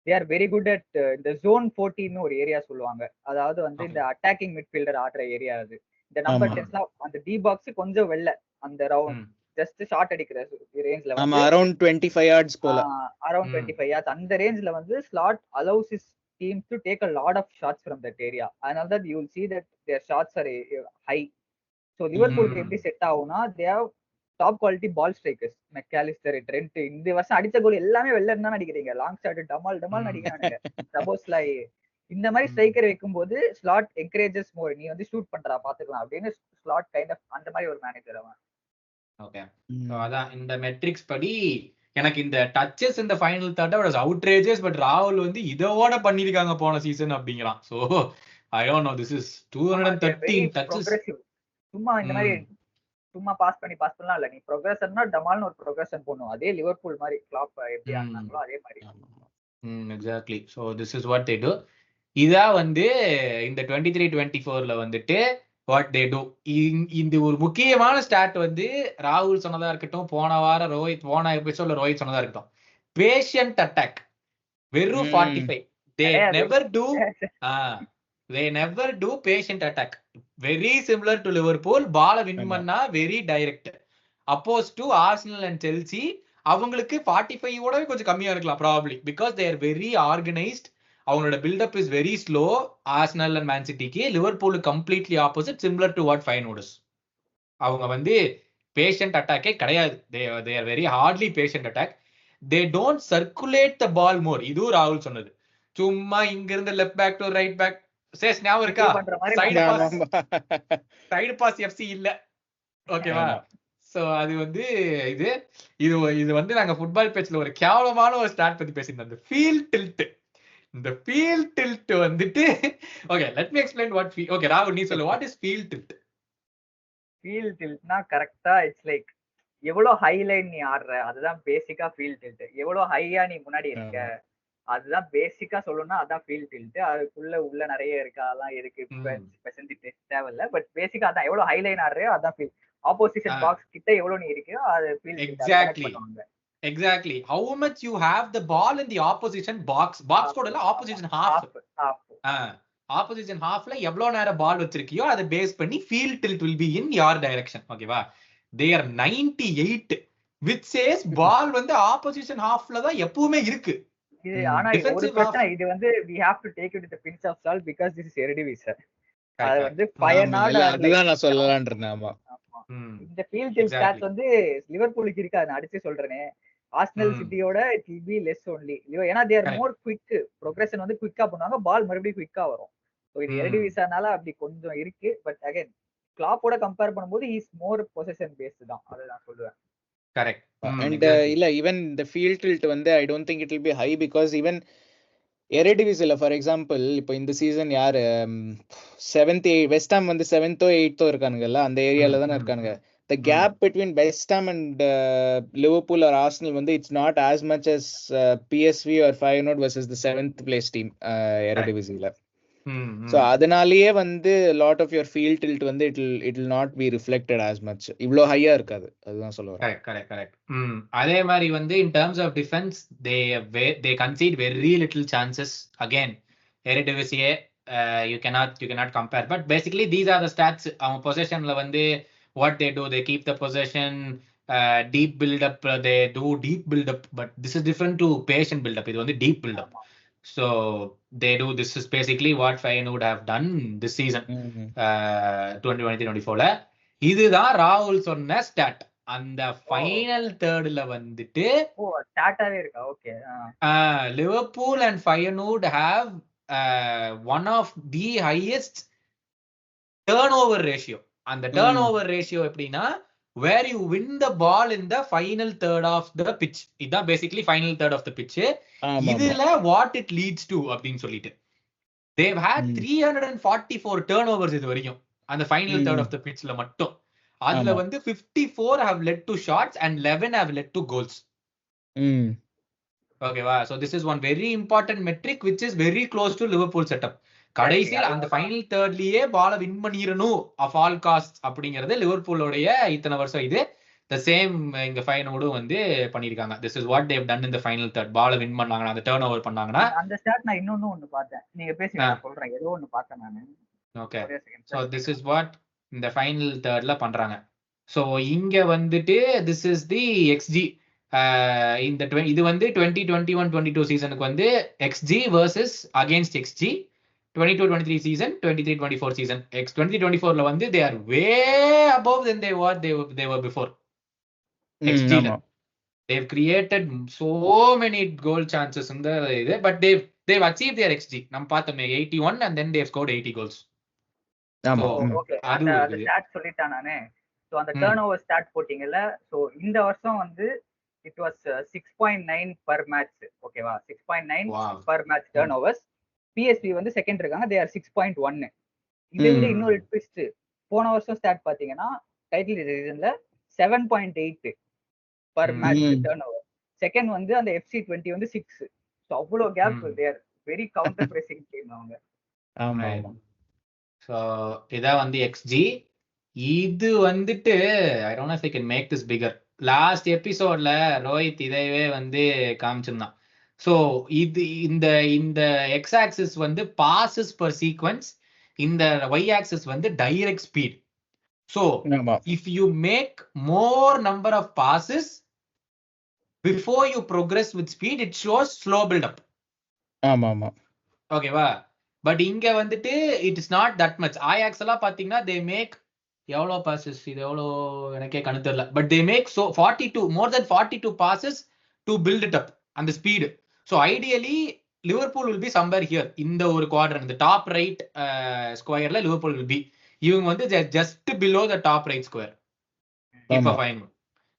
they are very good at இந்த zone 14 ஒரு ஏரியா சொல்லுவாங்க. அதாவது வந்து இந்த அட்டாக்கிங் மிட்ஃபீல்டர் ஆடுற ஏரியா. அது இந்த நம்பர் 10 அந்த டி பாக்ஸ் கொஞ்சம் வெள்ள அந்த ரவுண்ட் ஜஸ்ட் ஷாட் அடிக்கிற ரேஞ்ச்ல வந்து அரௌண்ட் 25 yards போல, அரௌண்ட் 25 yards அந்த ரேஞ்ச்ல வந்து slot allows his teams to take a lot of shots from that area. அதனால தான் you will see that their shots are high. so லிவர்பூலுக்கு எப்படி செட் ஆகும்னா, they have top quality ball strikers. McAllister, Trent இந்த வருஷம் அடிச்ச கோல் எல்லாமே வெளில இருந்தா அடிக்கிறீங்க. லாங் ஷாட் டமால் டமால் அடிக்கிறானுங்க. சப்போஸ்ல இந்த மாதிரி ஸ்ட்ரைக்கர் வைக்கும்போது ஸ்லாட் என்கரேஜஸ் மோர். நீ வந்து ஷூட் பண்றா பாத்துக்கலாம் அப்படின்னு ஸ்லாட் கைண்ட் ஆஃப் அந்த மாதிரி ஒரு மேனேஜர் அவன். ஓகே, சோ அதான் இந்த மெட்ரிக்ஸ் படி எனக்கு இந்த டச்சஸ் இந்த final thought was outrageous. But ராகுல் வந்து இதோட பண்ணிருக்காங்க போன சீசன் அப்படிங்கலாம். So I don't know, this is 213 touches. சும்மா இந்த மாதிரி சும்மா பாஸ் பண்ணலாம் இல்ல, நீ ப்ரோக்ரஷன்னா டமால்னு ஒரு ப்ரோக்ரஷன் பண்ணும். அதே லிவர்பூல் மாதிரி கிளாப் எப்படி ஆனாங்களோ அதே மாதிரி. Exactly. So this is what they to. இதா வந்து இந்த 23-24ல வந்துட்டு வாட் தே டு. இந்த ஒரு முக்கியமான ஸ்டாட் வந்து ராகுல் சொன்னதா இருக்கட்டும், போன வாரம் போன எபிசோட்ல ரோஹித் சொன்னதா இருக்கட்டும், பேஷண்ட் அட்டாக். வெறும் 45. they never do patient attack. very similar to Liverpool. பால வின் பண்ணா very direct. Opposed to Arsenal and Chelsea அவங்களுக்கு 45 ஓடவே கொஞ்சம் கம்மியா இருக்கலாம் probably, because they are very organized. அவங்களோட build up is very slow. Arsenal and Man சிட்டிக்கு. Liverpool completely opposite, similar to what Feyenoord's. அவங்க வந்து பேஷண்ட் அட்டாக்கே கிடையாது. they are very hardly patient attack. they don't circulate the ball more. இதுவும் ராகுல் சொன்னது. சும்மா இங்க இருந்து left back to right back chase ஞாபகம் இருக்கா? சைடு பாஸ் எஃப்சி இல்ல. ஓகேவா? சோ அது வந்து இது வந்து நாங்க ஃபுட்பால் பேட்ச்ல ஒரு கேவலமான ஒரு ஸ்டார்ட் பத்தி பேசியிருந்தோம், அந்த ஃபீல் டில்ட். இந்த ஃபீல் டில்ட் வந்துட்டு okay, let me explain what field. Okay ராகுல், நீ சொல்லு, what is field tilt? Field டில்ட்னா கரெக்ட்டா இட்ஸ் லைக் எவ்வளவு ஹை லைன் நீ ஆடுற, அதுதான் பேசிக்கா ஃபீல் டில்ட். எவ்வளவு ஹையா நீ முன்னாடி இருக்க, அதுதான் பேசிக்கா சொல்லணும்னா அதான் ஃபீல் டில்ட். அதுக்குள்ள உள்ள நிறைய இருக்கு, அதெல்லாம் எதுக்கு பெர்சன்டேஜ் தேவையில்ல. பட் பேசிக்கா அதான் எவ்வளவு ஹை லைன் ஆடுறியோ அதான் ஃபீல். ஆப்போசிஷன் பாக்ஸ் கிட்ட எவ்வளவு நீ இருக்கியோ அது feel. Exactly how much you have the ball in the opposition box கூட இல்ல, opposition half. opposition halfல எவ்வளவு நேரம் பால் வச்சிருக்கியோ அதை பேஸ் பண்ணி feel tilt will be in your direction. ஓகேவா? they are 98 which says ball வந்து opposition halfல தான் எப்பவுமே இருக்கு. ஆனா ஒரு பிரச்சனை இது வந்து we have to take it with a pinch of salt because this is Eredivisie. அது வந்து பயனால அதுதான் நான் சொல்லலாம்னு இருந்தேன். ஆமா, இந்த ஃபீல் டில்ட் ஸ்டாட்ஸ் வந்து லிவர்பூலுக்கு இருக்கு. நான் அடிச்சு சொல்றேனே, ஆர்சனல் சிட்டியோட it will be less only. ஏன்னா they are more quick. progression வந்து குயிக்கா பண்ணுவாங்க, பால் மறுபடியும் குயிக்கா வரும். சோ இது Eredivisieனால அப்படி கொஞ்சம் இருக்கு. பட் அகைன் கிளாப்போட கம்பேர் பண்ணும்போது he is more possession based தான், அதை நான் சொல்லுவேன். கரெக்ட். and இல்ல, even the field tilt வந்து I don't think it will be high because even எரடிவிசில ஃபார் எக்ஸாம்பிள் இப்போ இந்த சீசன் யாரு 7th வெஸ்ட் ஹாம் வந்து 7th 8th இருக்கானுங்கல்ல, அந்த ஏரியால தானே இருக்கானுங்க. The gap between West Ham and Liverpool or Arsenal வந்து it's not as much as PSV or Feyenoord versus the 7th place team Eredivisieல. So அதனாலேயே வந்து lot of your field tilt வந்து it will not be reflected as much. இவ்ளோ ஹையா இருக்காது, அதுதான் சொல்ல வரேன். கரெக்ட். அதே மாதிரி வந்து in terms of defense they concede very little chances. Again Eredivisie you cannot compare, but basically these are the stats. அவங்க possessionல வந்து what they do, they keep the possession, deep build up, they do deep build up, but this is different to patient build up. இது வந்து deep build up. So they do, this is basically what Feyenoord have done this season 2023-24ல. இதுதான் ராகுல் சொன்ன start. அந்த final தேர்ட்ல வந்துட்டு ஸ்டாட்டாவே இருக்கா? Okay. Liverpool and Feyenoord have one of the highest turnover ratio. அந்த டர்ன்ஓவர் ரேஷியோ எப்படின்னா where you win the ball in the final third of the pitch. இதான் basically final third of the pitch. இதுல what it leads to அப்படின்னு சொல்லிட்டு they've had 344 turnovers இது வரைக்கும் அந்த final third of the pitchல மட்டும். அதுல வந்து 54 have led to shots and 11 have led to goals. ஓகேவா? So this is one very important metric which is very close to Liverpool setup. கடைசியில் அந்த ஃபைனல் தேர்ட்லயே பால வின் பண்ணிரணும் ஆஃப் ஆல் காஸ்ட் அப்படிங்கறது லிவர்பூலோடைய இத்தனை வருஷம். இது த சேம் இங்க ஃபைனோடும் வந்து பண்ணிருக்காங்க. This is what they done in the final third. பால வின் பண்ணாங்கன்னா, அந்த டர்ன் ஓவர் பண்ணாங்கன்னா. அந்த ஸ்டாட் நான் இன்னொன்னு ஒன்னு பார்த்தேன், நீங்க பேசி நான் சொல்றேன், ஏதோ ஒன்னு பார்த்தேன் நானு. Okay, so this is what இந்த ஃபைனல் தேர்ட்ல பண்றாங்க. சோ இங்க வந்துட்டு திஸ் இஸ் தி XG. இந்த இது வந்து 2021-22 சீசனுக்கு வந்து XG versus against XG. 22-23 season, 23-24 season. 2024ல வந்து they are way above than they were before. XG they've created so many goal chances in the இது, but they've achieved their XG. நம்ம பார்த்தோமே 81 and then they've scored 80 goals. ஆமா, okay. அந்த start சொல்லிட்டேன் நானே. So அந்த turnover start போடிங்கல. So இந்த வருஷம் வந்து it was 6.9 per match. ஓகேவா? 6.9 per match turnovers. PSV வந்து செகண்ட் இருக்காங்க, they are 6.1. இதை விட இன்னொரு ட்விஸ்ட், போன வருஷம் ஸ்டாட் பாத்தீங்கன்னா டைட்டில் சீசன்ல 7.8 per match turnover. செகண்ட் வந்து அந்த FC20 வந்து 6. சோ அவ்வளவு gap. they are very counter pressing team அவங்க. ஆமா. சோ இத வந்து XG. இது வந்துட்டு I don't know if I can make this bigger. Last எபிசோட்ல ரோஹித் இதைவே வந்து காமிச்சிருந்தான். So இந்த x axis வந்து passes per sequence, இந்த y axis வந்து direct speed. So if you make more number of passes before you progress with speed, it shows slow build up. ஆமா. ஓகேவா? But இங்க வந்துட்டு it is not that much. Ajax எல்லாம் பாத்தீங்கன்னா they make எவ்வளவு passes, இது எவ்வளவு எனக்கே கணக்கு தெரியல, but they make so 42 more than 42 passes to build it up and the speed. So ideally Liverpool will be somewhere here in the ஒரு quadrant, the top right squareல Liverpool will be. இவங்க வந்து just below the top right square. இப்ப fine.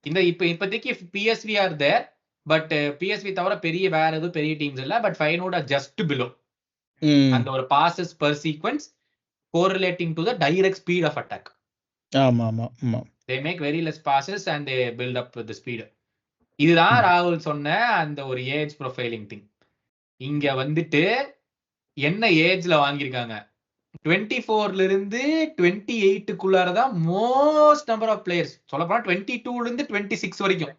இந்த இப்போதைக்கு PSV are there, but PSV தவிர வேற எதுவும் பெரிய டீம்ஸ் இல்ல, but Feyenoord are just below. அந்த ஒரு passes per sequence correlating to the direct speed of attack. ஆமா. They make very less passes and they build up with the speed. இதுதான் ராகுல் சொன்ன அந்த ஒரு ஏஜ் ப்ரொஃபைலிங் திங். இங்க வந்துட்டு என்ன ஏஜ்ல வாங்கியிருக்காங்க, 24ல இருந்து 28க்குள்ளாரதான் மோஸ்ட் நம்பர் ஆஃப் பிளேயர்ஸ். சொல்ல போனா 22ல இருந்து 26 வரைக்கும்.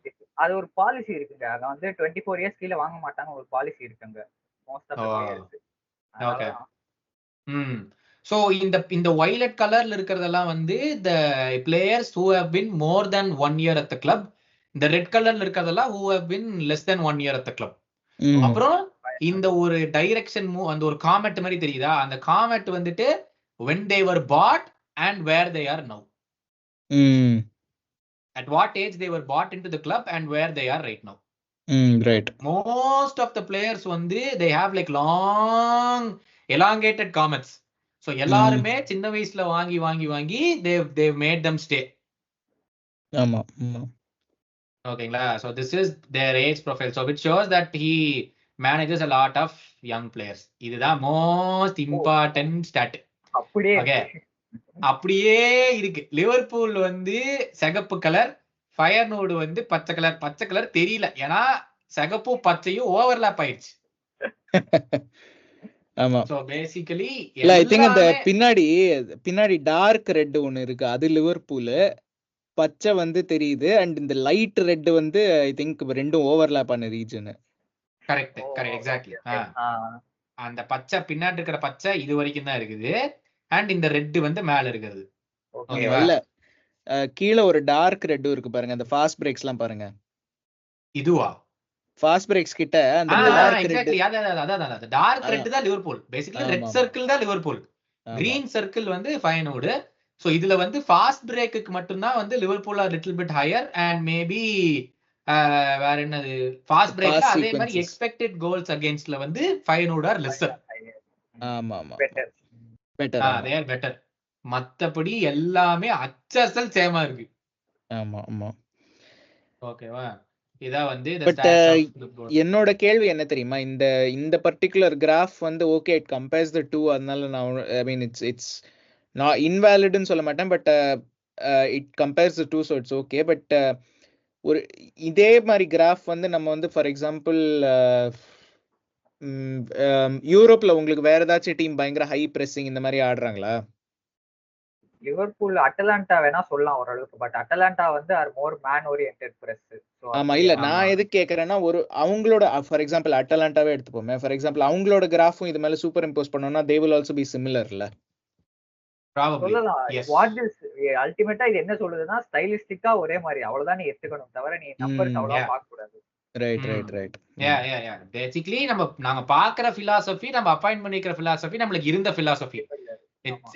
அது ஒரு பாலிசி இருக்குங்க, அத வந்து 24 இயர்ஸ் கீழ வாங்க மாட்டாங்க, ஒரு பாலிசி இருக்குங்க most of players. Okay. So இந்த வயலட் கலர்ல இருக்கிறதெல்லாம் வந்து the players who have been more than 1 year at the club. இந்த ரெட் கலர்ல இருக்கிறதெல்லாம் who have been less than 1 year at the club. அப்புறம் இந்த ஒரு டைரக்ஷன் மூவ், அந்த ஒரு காமெட் மாதிரி தெரியுதா, அந்த காமெட் வந்துட்டு when they were bought and where they are now. At what age they were bought into the club and where they are right now. Right. Most of the players வந்து they have like long elongated comets. So எல்லாருமே சின்ன வயசுல வாங்கி they've made them stay. ஆமா. ஓகேங்களா? So this is their age profile. So which shows that he manages a lot of young players. இதுதான் most important start. அப்படியே okay, அப்படியே இருக்கு. லிவர்பூல் வந்து சிகப்பு கலர், ஃபயர்னோடு வந்து பச்சை கலர். பச்சை கலர் தெரியல, ஏன்னா சிகப்பும் பச்சையும் ஓவர்லாப் ஆயிடுச்சு. ஆமா. சோ பேசிக்கலி இல்ல ஐ திங்க் அந்த பின்னாடி டார்க் ரெட் ஒன்னு இருக்கு, அது லிவர்பூல். பச்சை வந்து தெரியுது, அண்ட் இந்த லைட் ரெட் வந்து ஐ திங்க் ரெண்டும் ஓவர்லாப் ஆன ரீஜன். Correct exactly. அந்த பச்சை பின்னாடி இருக்கிற பச்சை இது வரைக்கும் தான் இருக்குது, அண்ட் இந்த ரெட் வந்து மேல இருக்குது. ஓகேவா? இல்ல கீழே ஒரு டார்க் ரெட்டும் இருக்கு பாருங்க, அந்த ஃபாஸ்ட் பிரேக்ஸ் எல்லாம் பாருங்க. இதுவா? ஃபாஸ்ட் பிரேக்ஸ் கிட்ட அந்த டார்க் ரெட். எக்ஸாக்ட்லி, அதான் டார்க் ரெட் தான் லிவர்பூல். பேசிக்கலி ரெட் சர்க்கிள் தான் லிவர்பூல், கிரீன் சர்க்கிள் வந்து ஃபயர்னோடு. சோ இதுல வந்து ஃபாஸ்ட் பிரேக்குக்கு மட்டும்தான் வந்து Liverpool are little bit higher, and maybe வேற என்னது ஃபாஸ்ட் பிரேக் அதே மாதிரி எக்ஸ்பெக்டட் கோல்ஸ் அகைன்ஸ்ட்ல வந்து ஃபயர்னோட் ஆர் லெஸ்ஸர். ஆமா ஆமா, பெட்டர். they are better. மத்தபடி எல்லாமே அச்சசல் சேமா இருக்கு. ஆமா ஆமா, ஓகேவா? இத வந்து பட் என்னோட கேள்வி என்ன தெரியுமா, இந்த பர்టిక్యులர் கிராஃப் வந்து okay it compares the two, அதனால நான் ஐ மீன் இட்ஸ் நான் இன்வாலிட்னு சொல்ல மாட்டேன், but it compares the two, so it's okay. But ஒரு இதே மாதிரி கிராஃப் வந்து நம்ம வந்து ஃபார் எக்ஸாம்பிள் யூரோப்ல உங்களுக்கு வேற ஏதாச்சும் டீம் பயங்கர ஹை பிரessing இந்த மாதிரி ஆடுறாங்களா? லிவர்பூல் அட்டலாண்டா வேணா சொல்லலாம் ஓரளவுக்கு, பட் அட்டலாண்டா வந்து ஆர் மோர் மேன் ஓரியன்டட் பிரஸ். ஆமா, இல்ல நான் எது கேக்குறேன்னா, ஒரு அவங்களோட ஃபார் எக்ஸாம்பிள் அட்டலாண்டாவே எடுத்துப்போமே, ஃபார் எக்ஸாம்பிள் அவங்களோட கிராஃபும் இது மேல சூப்பர் இம்போஸ் பண்ணோம்னா they will also be similar இல்ல? சொல்லலாம். வாட் இஸ் அல்டிமேட்டா இது என்ன சொல்லுதுன்னா, ஸ்டைலிஸ்டிக்கா ஒரே மாதிரி, அவ்வளவுதான் நீ எடுத்துக்கணும், தவிர நீ நம்பர்ஸ் அவ்வளவு பார்க்க கூடாது. ரைட். பேசிக்கலி நாங்க பாக்குற philosophy, நம்ம அப்பாயிண்ட் பண்ணிக்கிற philosophy நம்மளுக்கு இருந்த philosophy,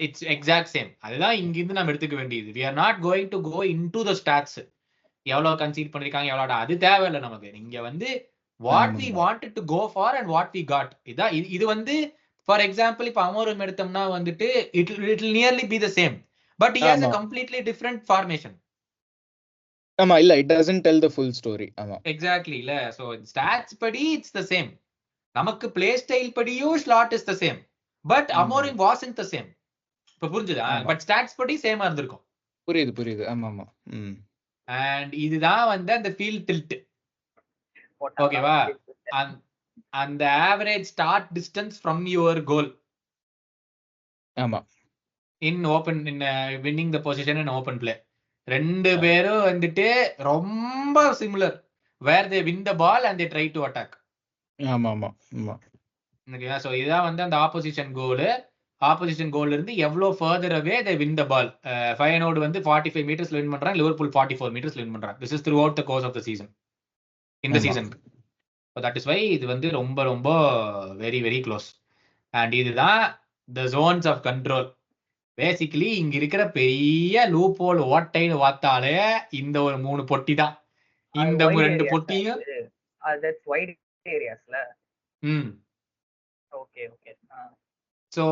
it's exact same. அதுதான் இங்க இருந்து நம்ம எடுத்துக்க வேண்டியது. we are not going to go into the stats, எவ்வளவு கன்சீட் பண்ணிருக்காங்க எவ்வளவு, அது தேவையில்லை நமக்கு. நீங்க வந்து what we wanted to go for and what we got. இது வந்து ஃபார் எக்ஸாம்பிள் இப்ப அமோரம் எடுத்தோம்னா வந்துட்டு it will nearly be the same, but he has a completely different formation. ஆமா, இல்ல it doesn't tell the full story. ஆமா, exactly. இல்ல so stats படி it's the same, நமக்கு பிளே ஸ்டைல் படியும் slot is the same, but அமோரம் wasn't the same. இப்ப புரிஞ்சுதா? But stats படி சேமா இருந்திருக்கும். புரியுது. ஆமா ஆமா. அண்ட் இதுதான் வந்து அந்த ஃபீல்ட் டில்ட். ஓகேவா? அந்த average start distance from your goal. ஆமா, in winning the position in open play ரெண்டு பேரும் வந்துட்டு ரொம்ப similar, where they win the ball and they try to attack. ஆமா. ஓகேவா? சோ இதுதான் வந்து அந்த ஆப்போசிஷன் கோல்ல இருந்து எவ்வளவு further away they win the ball. Feyenoord வந்து 45 மீட்டர்ஸ்ல வின் பண்றாங்க, லிவர்பூல் 44 மீட்டர்ஸ்ல வின் பண்றாங்க. This is throughout the course of the season, இந்த season. So that is why இது வந்து ரொம்ப ரொம்ப வெரி வெரி க்ளோஸ். அண்ட் இதுதான் the zones of control. Basically இங்க இருக்கிற பெரிய லூப் ஹோல் ஓட்டைன்னு பார்த்தாலே இந்த ஒரு 3 பொட்டி தான். இந்த 2 பொட்டியும் that's wide areasல. ஓகே. சோ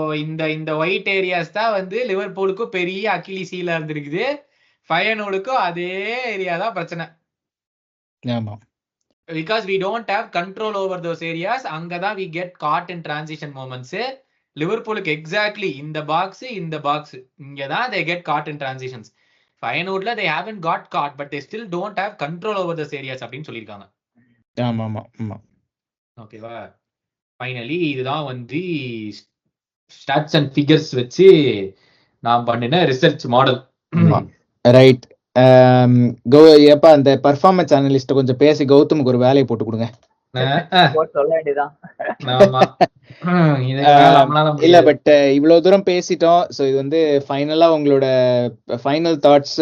இந்த ஒயிட் ஏரியாஸ் தான் வந்து லிவர்பூலுக்கு பெரிய அக்கிலிசீலா இருந்திருக்குது, ஃபயர்னோடுக்கும் அதே ஏரியா தான் பிரச்சனை. ஆமா, because we don't have control over those areas. அங்கதான் we get caught in transition moments. லிவர்பூலுக்கு எக்ஸாக்ட்லி இந்த பாக்ஸ் இங்கதான் they get caught in transitions. ஃபயர்னோட்ல they haven't got caught, but they still don't have control over those areas அப்படின்னு சொல்லியிருக்காங்க. ஆமா. ஓகேவா? Finally இதுதான் வந்து ஸ்டாட்ஸ் அண்ட் ஃபிகர்ஸ் வச்சு நான் பண்ணின ரிசர்ச் மாடல். ரைட். ஏப்பா அந்த பெர்ஃபார்மன்ஸ் அனலிஸ்ட் கொஞ்சம் பேசி கௌதமுக்கு ஒரு வேலையை போட்டு கொடுங்க. இல்ல பட் இவ்வளவு தூரம் பேசிட்டோம். சோ இது வந்து ஃபைனலா உங்களோட final thoughts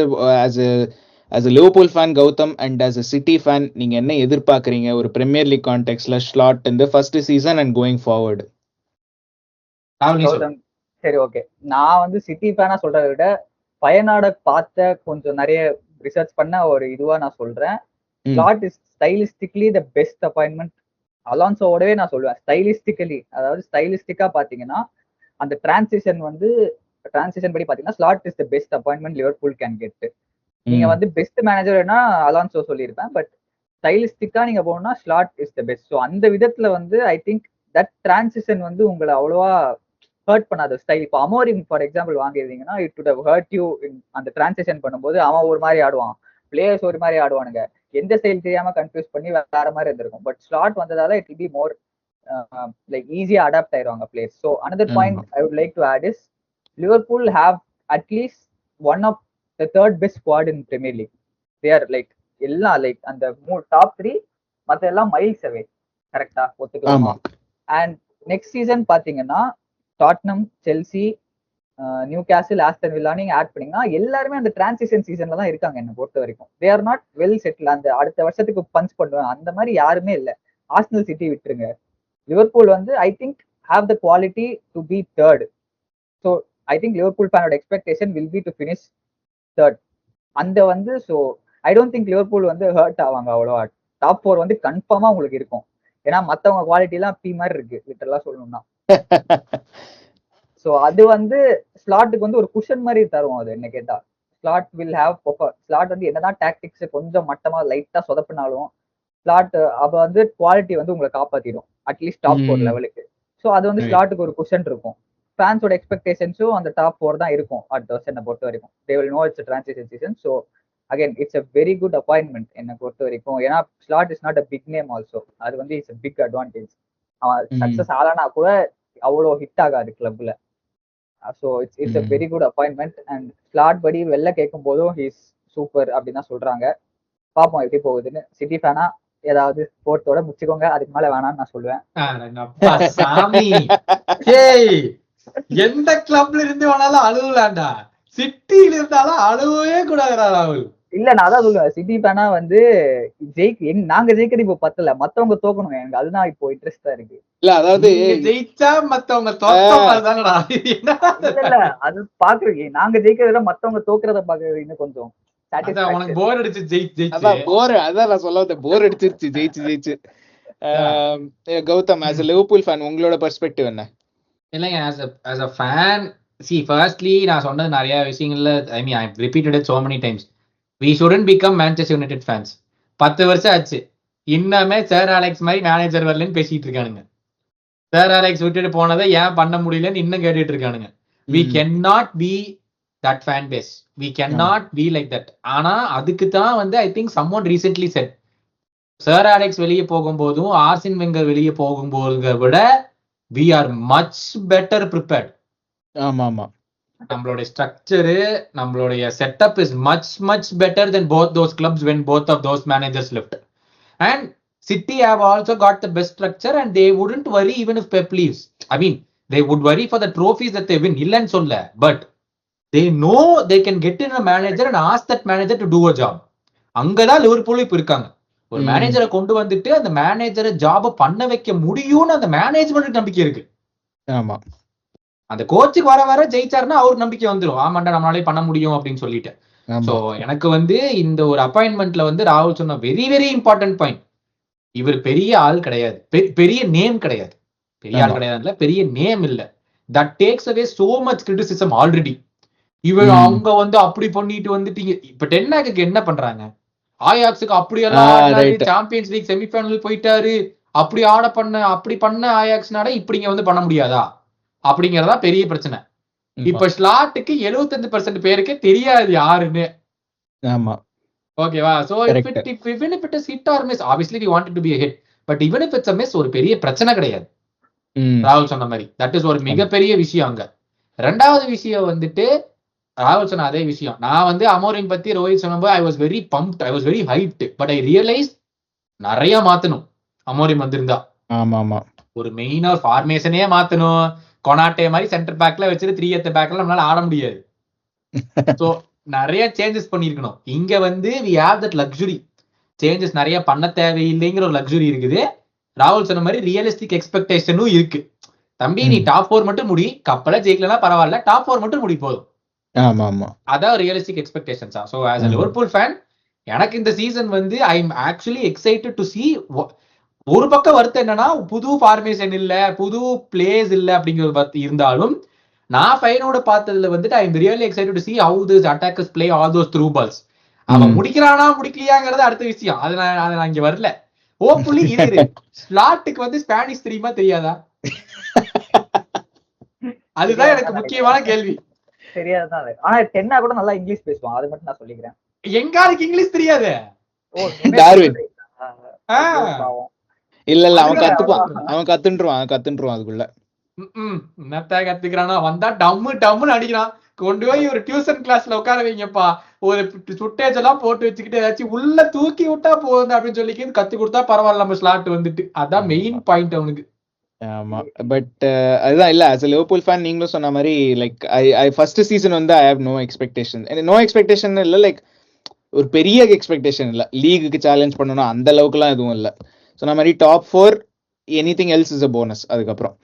as a Liverpool fan Gautham and as a City fan நீங்க என்ன எதிர்பார்க்கறீங்க ஒரு பிரீமியர் லீக் கான்டெக்ஸ்ட்ல Slot in the first season and going forward? சரி, ஓகே. நான் வந்து சிட்டி ஃபேனா சொல்றதை விட பயனாட பார்த்த கொஞ்சம் நிறைய ரிசர்ச் பண்ண ஒரு இதுவா நான் சொல்றேன். Slot is stylistically the best appointment. அலான்சோவோடவே நான் சொல்லுவேன் ஸ்டைலிஸ்டிக்கலி, அதாவது ஸ்டைலிஸ்டிக்கா பாத்தீங்கன்னா அந்த டிரான்சிஷன் படி பாத்தீங்கன்னா slot is the best appointment Liverpool can get. நீங்க வந்து பெஸ்ட் மேனேஜர்னா அலான்சோ சொல்லியிருப்பேன், பட் ஸ்டைலிஸ்டிக்கா நீங்க போகணும்னா slot is the best. So அந்த விதத்துல வந்து ஐ திங்க் தட் டிரான்சிஷன் வந்து உங்களை அவ்வளவா ஹர்ட் பண்ணாத ஸ்டைல். இப்போ அமோரிம் ஃபார் எக்ஸாம்பிள் வாங்கிருந்தீங்கன்னா it would have hurt you. அந்த டிரான்சிஷன் பண்ணும்போது அவன் ஒரு மாதிரி ஆடுவான், பிளேயர்ஸ் ஒரு மாதிரி ஆடுவானுங்க, எந்த ஸ்டைல் தெரியாம கன்ஃபியூஸ் பண்ணி வேற மாதிரி இருந்திருக்கும். பட் ஸ்லாட் வந்ததால it will be more like ஈஸியா அடாப்ட் ஆயிருவாங்க players. So another point I would like to add is Liverpool have at least one of the third best squad in Premier League. They are like எல்லாம் like அந்த top 3 மற்ற எல்லாம் miles away. கரெக்டா ஒத்துக்கலாமா? And next season பாத்தீங்கன்னா Tottenham, Chelsea, Newcastle, Aston Villa நீங்க add பண்ணீங்கன்னா எல்லாருமே அந்த டிரான்சிஷன் சீசன்ல தான் இருக்காங்க. என்ன பொறுத்த வரைக்கும் they are not well settle. அந்த அடுத்த வருஷத்துக்கு பஞ்ச் பண்ணுவேன் அந்த மாதிரி யாருமே இல்லை. ஆர்சனல், சிட்டி விட்டுருங்க. லிவர்பூல் வந்து I think have the quality to be third. So I think Liverpool ஃபேனோட expectation will be to finish third. அந்த வந்து so I don't think Liverpool வந்து ஹர்ட் ஆவாங்க அவ்வளோவா. டாப் 4 வந்து கன்ஃபார்மா உங்களுக்கு இருக்கும். ஏன்னா மற்றவங்க குவாலிட்டி எல்லாம் பி மாதிரி இருக்கு லிட்டரலா சொல்லணும்னா. ஸோ அது வந்து ஸ்லாட்டுக்கு வந்து ஒரு குஷன் மாதிரி தரும். அது என்ன கேட்டா ஸ்லாட் வில் ஹேவ் ஸ்லாட் வந்து என்னதான் டாக்டிக்ஸ் கொஞ்சம் மட்டமா லைட்டா சொதப்பினாலும் ஸ்லாட் அப்ப வந்து குவாலிட்டி வந்து உங்களை காப்பாத்திடும் அட்லீஸ்ட் டாப் 4 லெவலுக்கு. ஸோ அது வந்து ஸ்லாட்டுக்கு ஒரு குஷன் இருக்கும். ஃபேன்ஸோட எக்ஸ்பெக்டேஷன்ஸும் அந்த டாப் 4 தான் இருக்கும் அடுத்த வருஷம் என்னை பொறுத்த வரைக்கும். They will no it's transition season. So again it's a very good appointment என்னை பொறுத்த வரைக்கும். ஏன்னா Slot is not a big name also. அது வந்து இட்ஸ் அ பிக் அட்வான்டேஜ். அவன் சக்சஸ் ஆளானா கூட அவ்வளோ ஹிட் ஆகாது கிளப்ல. So it's a very good appointment. And Slot படி வெளில கேட்கும் போதும் ஹீஸ் சூப்பர் அப்படின்னு தான் சொல்றாங்க. பார்ப்போம் எப்படி போகுதுன்னு. சிட்டி ஃபேனா ஏதாவது போர்ட்டோட முடிச்சுக்கோங்க, அதுக்கு மேல வேணாம்னு நான் சொல்லுவேன். எந்த கிளப்ல இருந்து வேணாலும் அழுவலாண்டா, சிட்டியில இருந்தாலும் அழுவவே கூடாதுடா ராகுல். இல்ல நான் அதான் சொல்லுவேன், சிட்டி ஃபேனா வந்து நாங்க ஜெயிக்கிறது இப்போ பத்தல, மத்தவங்க தோக்கணும். எனக்கு அதுதான் இப்போ இன்ட்ரெஸ்டா இருக்கு. இல்ல அதாவது ஜெயிச்சா மத்தவங்க தோக்கறதானடா. இல்ல அது பாக்குறீங்க, நாங்க ஜெயிக்கிறத மத்தவங்க தோக்குறத பாக்குறது இன்னும் கொஞ்சம் உனக்கு போர் அடிச்சு ஜெயிச்சு. அதான் நான் சொல்ல வந்தேன், போர் அடிச்சிருச்சு ஜெயிச்சு. Gautham, as a Liverpool fan உங்களோட பெர்ஸ்பெக்டிவ் என்ன? இல்லைங்க, as a fan, see firstly நான் சொன்னது நிறைய விஷயங்கள்ல I mean I've repeated it so many times. We shouldn't become Manchester United fans. 10 வருஷம் ஆச்சு, இன்னமே சார் அலெக்ஸ் மாதிரி மேனேஜர் வரலன்னு பேசிட்டு இருக்கானுங்க. சார் அலெக்ஸ் விட்டுட்டு போனதை ஏன் பண்ண முடியலன்னு இன்னும் கேட்டுட்டு இருக்கானுங்க. We cannot be that fan base. We cannot be like that. ஆனா அதுக்கு தான் வந்து I think someone recently said, sir Alex வெளியே போகும்போதும் ஆர்சன் வெங்கர் வெளியே போகும்போது விட we are much better prepared. ஆமா, நம்மளுடைய ஸ்ட்ரக்சரு, நம்மளுடைய setup is much better than both those clubs when both of those managers left. And City have also got the best structure and they wouldn't worry even if Pep leaves. I mean they would worry for the trophies that they win, இல்லன்னு சொல்ல, but they know they can get in a manager and ask that manager to do a job. அங்கதான் Liverpool இப்ப இருக்காங்க. ஒரு மேனேஜரை கொண்டு வந்துட்டு அந்த மேனேஜரை ஜாப பண்ண வைக்க முடியும்னு அந்த மேனேஜ்மெண்ட் நம்பிக்கை இருக்கு. ஆமா, அந்த கோச்சுக்கு வர ஜெயிச்சாருன்னா அவருக்கு நம்பிக்கை வந்துடும், ஆமாண்டா நம்மளாலே பண்ண முடியும் அப்படின்னு சொல்லிட்டு. சோ எனக்கு வந்து இந்த ஒரு அப்பாயின்மெண்ட்ல வந்து ராகுல் சொன்ன வெரி வெரி இம்பார்ட்டன்ட் பாயிண்ட், இவர் பெரிய ஆள் கிடையாது, பெரிய நேம் கிடையாது, பெரிய ஆள் கிடையாது, பெரிய நேம் இல்ல. That takes away so much criticism already. இவர் அவங்க வந்து அப்படி பண்ணிட்டு வந்துட்டீங்க. இப்ப டென்னாக்கு என்ன பண்றாங்க, ஆயாக்ஸுக்கு அப்படியெல்லாம் சாம்பியன்ஸ் லீக் செமிஃபைனல் போயிட்டாரு, அப்படி பண்ண ஆயாக்ஸ்னால இப்படிங்க வந்து பண்ண முடியாதா அப்படிங்கறதா பெரிய பிரச்சனை. இப்ப ஸ்லாட்டுக்கு 75% பேருக்கு தெரியாது யாருன்னு. ஆமா, ஓகேவா? So even if it is hit or miss, obviously we want it to be a hit, but even if it's a miss ஒரு பெரிய பிரச்சனை கிடையாது. ராகுல் சொன்ன மாதிரி தட் இஸ் ஒரு மிகப்பெரிய விஷயம். அங்க ரெண்டாவது விஷயம் வந்துட்டு ராகுல் சொன்ன அதே விஷயம். நான் வந்து அமோரிம் பத்தி ரோஹித் சொன்னபோது I was very pumped, I was very hyped, but I realized நிறைய மாத்தணும் அமோரிம் வந்திருந்தா. ஆமா, ஒரு மெயினா ஃபார்மேஷனே மாத்தணும். கொனாட்டே மாதிரி சென்டர் பேக்ல வச்சுட்டு 3 at the backல நம்மளால ஆட முடியாது. சோ நிறைய சேஞ்சஸ் பண்ணிருக்கணும். இங்க வந்து we have that luxury, changes நிறைய பண்ண தேவையில்லைங்கிற ஒரு லக்ஸுரி இருக்குது. ராகுல் சொன்ன மாதிரி ரியலிஸ்டிக் எக்ஸ்பெக்டேஷனும் இருக்கு. தம்பி நீ டாப் 4 மட்டும் முடி, கப்பல ஜெயிக்கலாம் பரவாயில்ல, டாப் 4 மட்டும் முடி போதும். அதான் ரியலிஸ்டிக் எக்ஸ்பெக்டேஷன்ஸா. So as a Liverpool fan எனக்கு இந்த சீசன் வந்து I am actually excited to see. ஒரு பக்கம் வருத்தம் என்னன்னா புது ஃபார்மேஷன் இல்ல, புது பிளேஸ் இல்ல அப்படிங்கிறது இருந்தாலும் நான் ஃபைனோட பார்த்ததுல வந்துட்டு I am really excited to see how these attackers play all those through balls. அவன் முடிக்கிறானா முடிக்கலையாங்கிறது அடுத்த விஷயம், அது நான் இங்க வரல. ஹோப்ஃபுல்லி இது ஸ்லாட்டுக்கு வந்து ஸ்பானிஷ் தெரியுமா தெரியாதா? அதுதான் எனக்கு முக்கியமான கேள்வி. தெரியாதுதான் அது. ஆனா டென்னா கூட நல்லா இங்கிலீஷ் பேசுவான், அது மட்டும் நான் சொல்லிக்கிறேன். எங்காருக்கு இங்கிலீஷ் தெரியாது? ஓ டார்வின். பாவம். இல்ல அவன் கத்துன்றுவான் அதுக்குள்ள. என்னத்த கத்துக்கிறானா, வந்தா டம்முன்னு அடிக்கிறான். கொண்டு போய் ஒரு டியூஷன் கிளாஸ்ல உட்கார வைங்கப்பா, ஒரு ஃபுட்டேஜ் எல்லாம் போட்டு வச்சுக்கிட்டு ஏதாச்சும் உள்ள தூக்கி விட்டா போகுது அப்படின்னு சொல்லி கத்து கொடுத்தா பரவாயில்ல, நம்ம ஸ்லாட் வந்துட்டு. அதான் மெயின் பாயிண்ட் அவனுக்கு. ஆமா, பட் அதுதான் இல்ல, as a Liverpool fan நீங்களும் சொன்ன மாதிரி லைக் ஐ ஃபர்ஸ்ட் சீசன் வந்து ஐ ஹேவ் நோ எக்ஸ்பெக்டேஷன் இல்ல, லைக் ஒரு பெரிய எக்ஸ்பெக்டேஷன் இல்ல, லீகுக்கு சேலஞ்ச் பண்ணணும் அந்த அளவுக்குலாம் எதுவும் இல்ல. சொன்ன மாதிரி top 4 anything else is a bonus அதுக்கப்புறம்.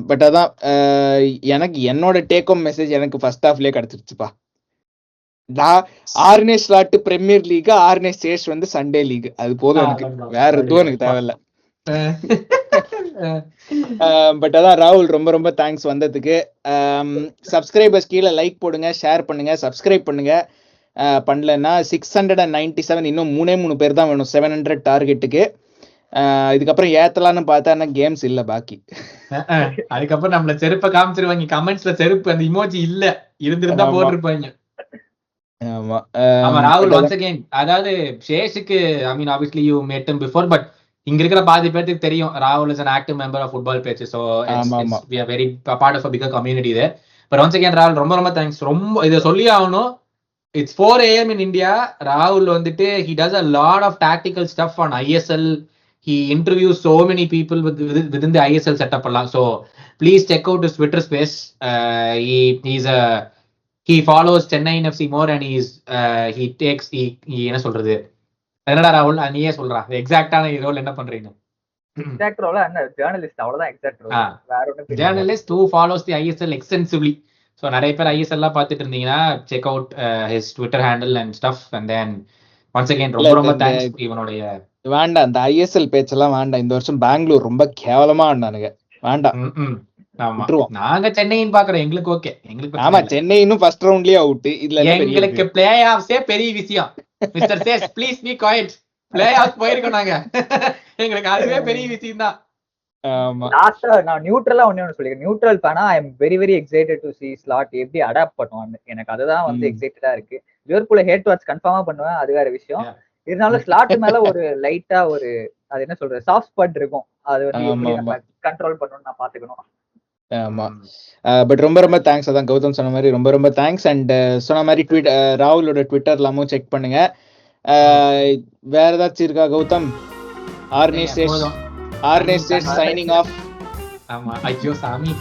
பட் அதான் எனக்கு என்னோட டேக் ஹோம் மெசேஜ் எனக்கு first ஹாஃப்லயே கிடைச்சிருச்சுப்பா. Arne slot premier league, Arne ஸ்டேஷ் வந்து சண்டே லீக், அது போதும் எனக்கு, வேற எதுவும் எனக்கு தேவையில்ல. பட் அதான் ராகுல், ரொம்ப ரொம்ப தேங்க்ஸ் வந்ததுக்கு. சப்ஸ்கிரைபர்ஸ் கீழே லைக் போடுங்க, ஷேர் பண்ணுங்க, சப்ஸ்கிரைப் பண்ணுங்க. பண்ணலன்னா 697, இன்னும் 3 பேர் தான் வேணும் 700 டார்கெட்டுக்கு. இதுக்கப்புறம் ஏத்தலான்னு பார்த்தா கேம்ஸ் இல்ல பாக்கி. அதுக்கப்புறம் நம்மள செருப்பை காமிச்சிருவாங்க கமெண்ட்ஸ்ல, செருப்பு அந்த இமோஜி இல்ல, இருந்திருந்தா போட்டிருப்பாங்க. ஆமா ராகுல் once again, அதாவது சேஷுக்கு I mean obviously you met him before, but இங்க இருக்கிற பாதி பேருக்கு தெரியும் ராகுல் is an active member of football pages, so we are very part of a bigger community there. But once again ராகுல் ரொம்ப ரொம்ப தேங்க்ஸ். ரொம்ப இதை சொல்லி ஆகணும், it's 4 AM in India. ராகுல் வந்துட்டு he does a lot of tactical stuff on ISL. He interviews so many people within the ISL setup along. So please check out his Twitter space. He follows Chennai FC more, and he என்ன சொல்றது, என்னடா ராகுல் நீயே சொல்றா எக்ஸாக்ட்டான role என்ன பண்றீங்க? Exact role என்ன, journalist, அவ்வளவுதான் எக்ஸாக்ட் ரோல். வேற ஒண்ணும் journalist who follows the ISL extensively. So நிறைய பேர் ISL எல்லாம் பார்த்துட்டு இருந்தீங்கன்னா check out his Twitter handle and stuff. And then once again ரொம்ப ரொம்ப தேங்க்ஸ். இவனுடைய வேண்டாம், இந்த ISL பேச்செல்லாம் வேண்டாம். இந்த வருஷம் பெங்களூர் ரொம்ப கேவலமா ஆனானுங்க, வேண்டாம். நாங்க சென்னையின் பாக்குறோம், எங்களுக்கு ஓகே. எங்களுக்கு ஆமா, சென்னை இன்னும் ஃபர்ஸ்ட் ரவுண்ட்லயே அவுட். இதுல எங்களுக்கு பிளே ஆஃப்ஸே பெரிய விஷயம். Mister Chase please be quiet. Play off போயிருக்கோம் நாங்க, எங்களுக்கு அதுவே பெரிய விஷயம் தான். லாஸ்டா நான் நியூட்ரலா ஒண்ணு சொல்லிக்கிறேன். நியூட்ரல் ஃபேனா I am very very excited to see slot எப்படி அடாப்ட் பண்ணுவான்னு. எனக்கு அதுதான் வந்து எக்ஸைட்டடா இருக்கு. லிவர்பூல் ஹேட் வாட்ச் கன்ஃபார்மா பண்ணுவேன், அது வேற விஷயம். இருந்தாலும் ஸ்லாட் மேல ஒரு லைட்டா ஒரு அது என்ன சொல்றது சாஃப்ட் ஸ்பாட் இருக்கும். அது வந்து கண்ட்ரோல் பண்ணணும்னு நான் பாத்துக்கணும். ஆமா, பட் ரொம்ப ரொம்ப தேங்க்ஸ். அதான் கௌதம் சொன்ன மாதிரி ரொம்ப ரொம்ப தேங்க்ஸ். அண்ட் சொன்ன மாதிரி ராகுலோட ட்விட்டர் எல்லாமும் செக் பண்ணுங்க. வேற ஏதாச்சும் இருக்கா கௌதம்? ஆர்னே ஸ்டேஷ் சைனிங் ஆஃப். ஆமா, ஐயோ சாமி.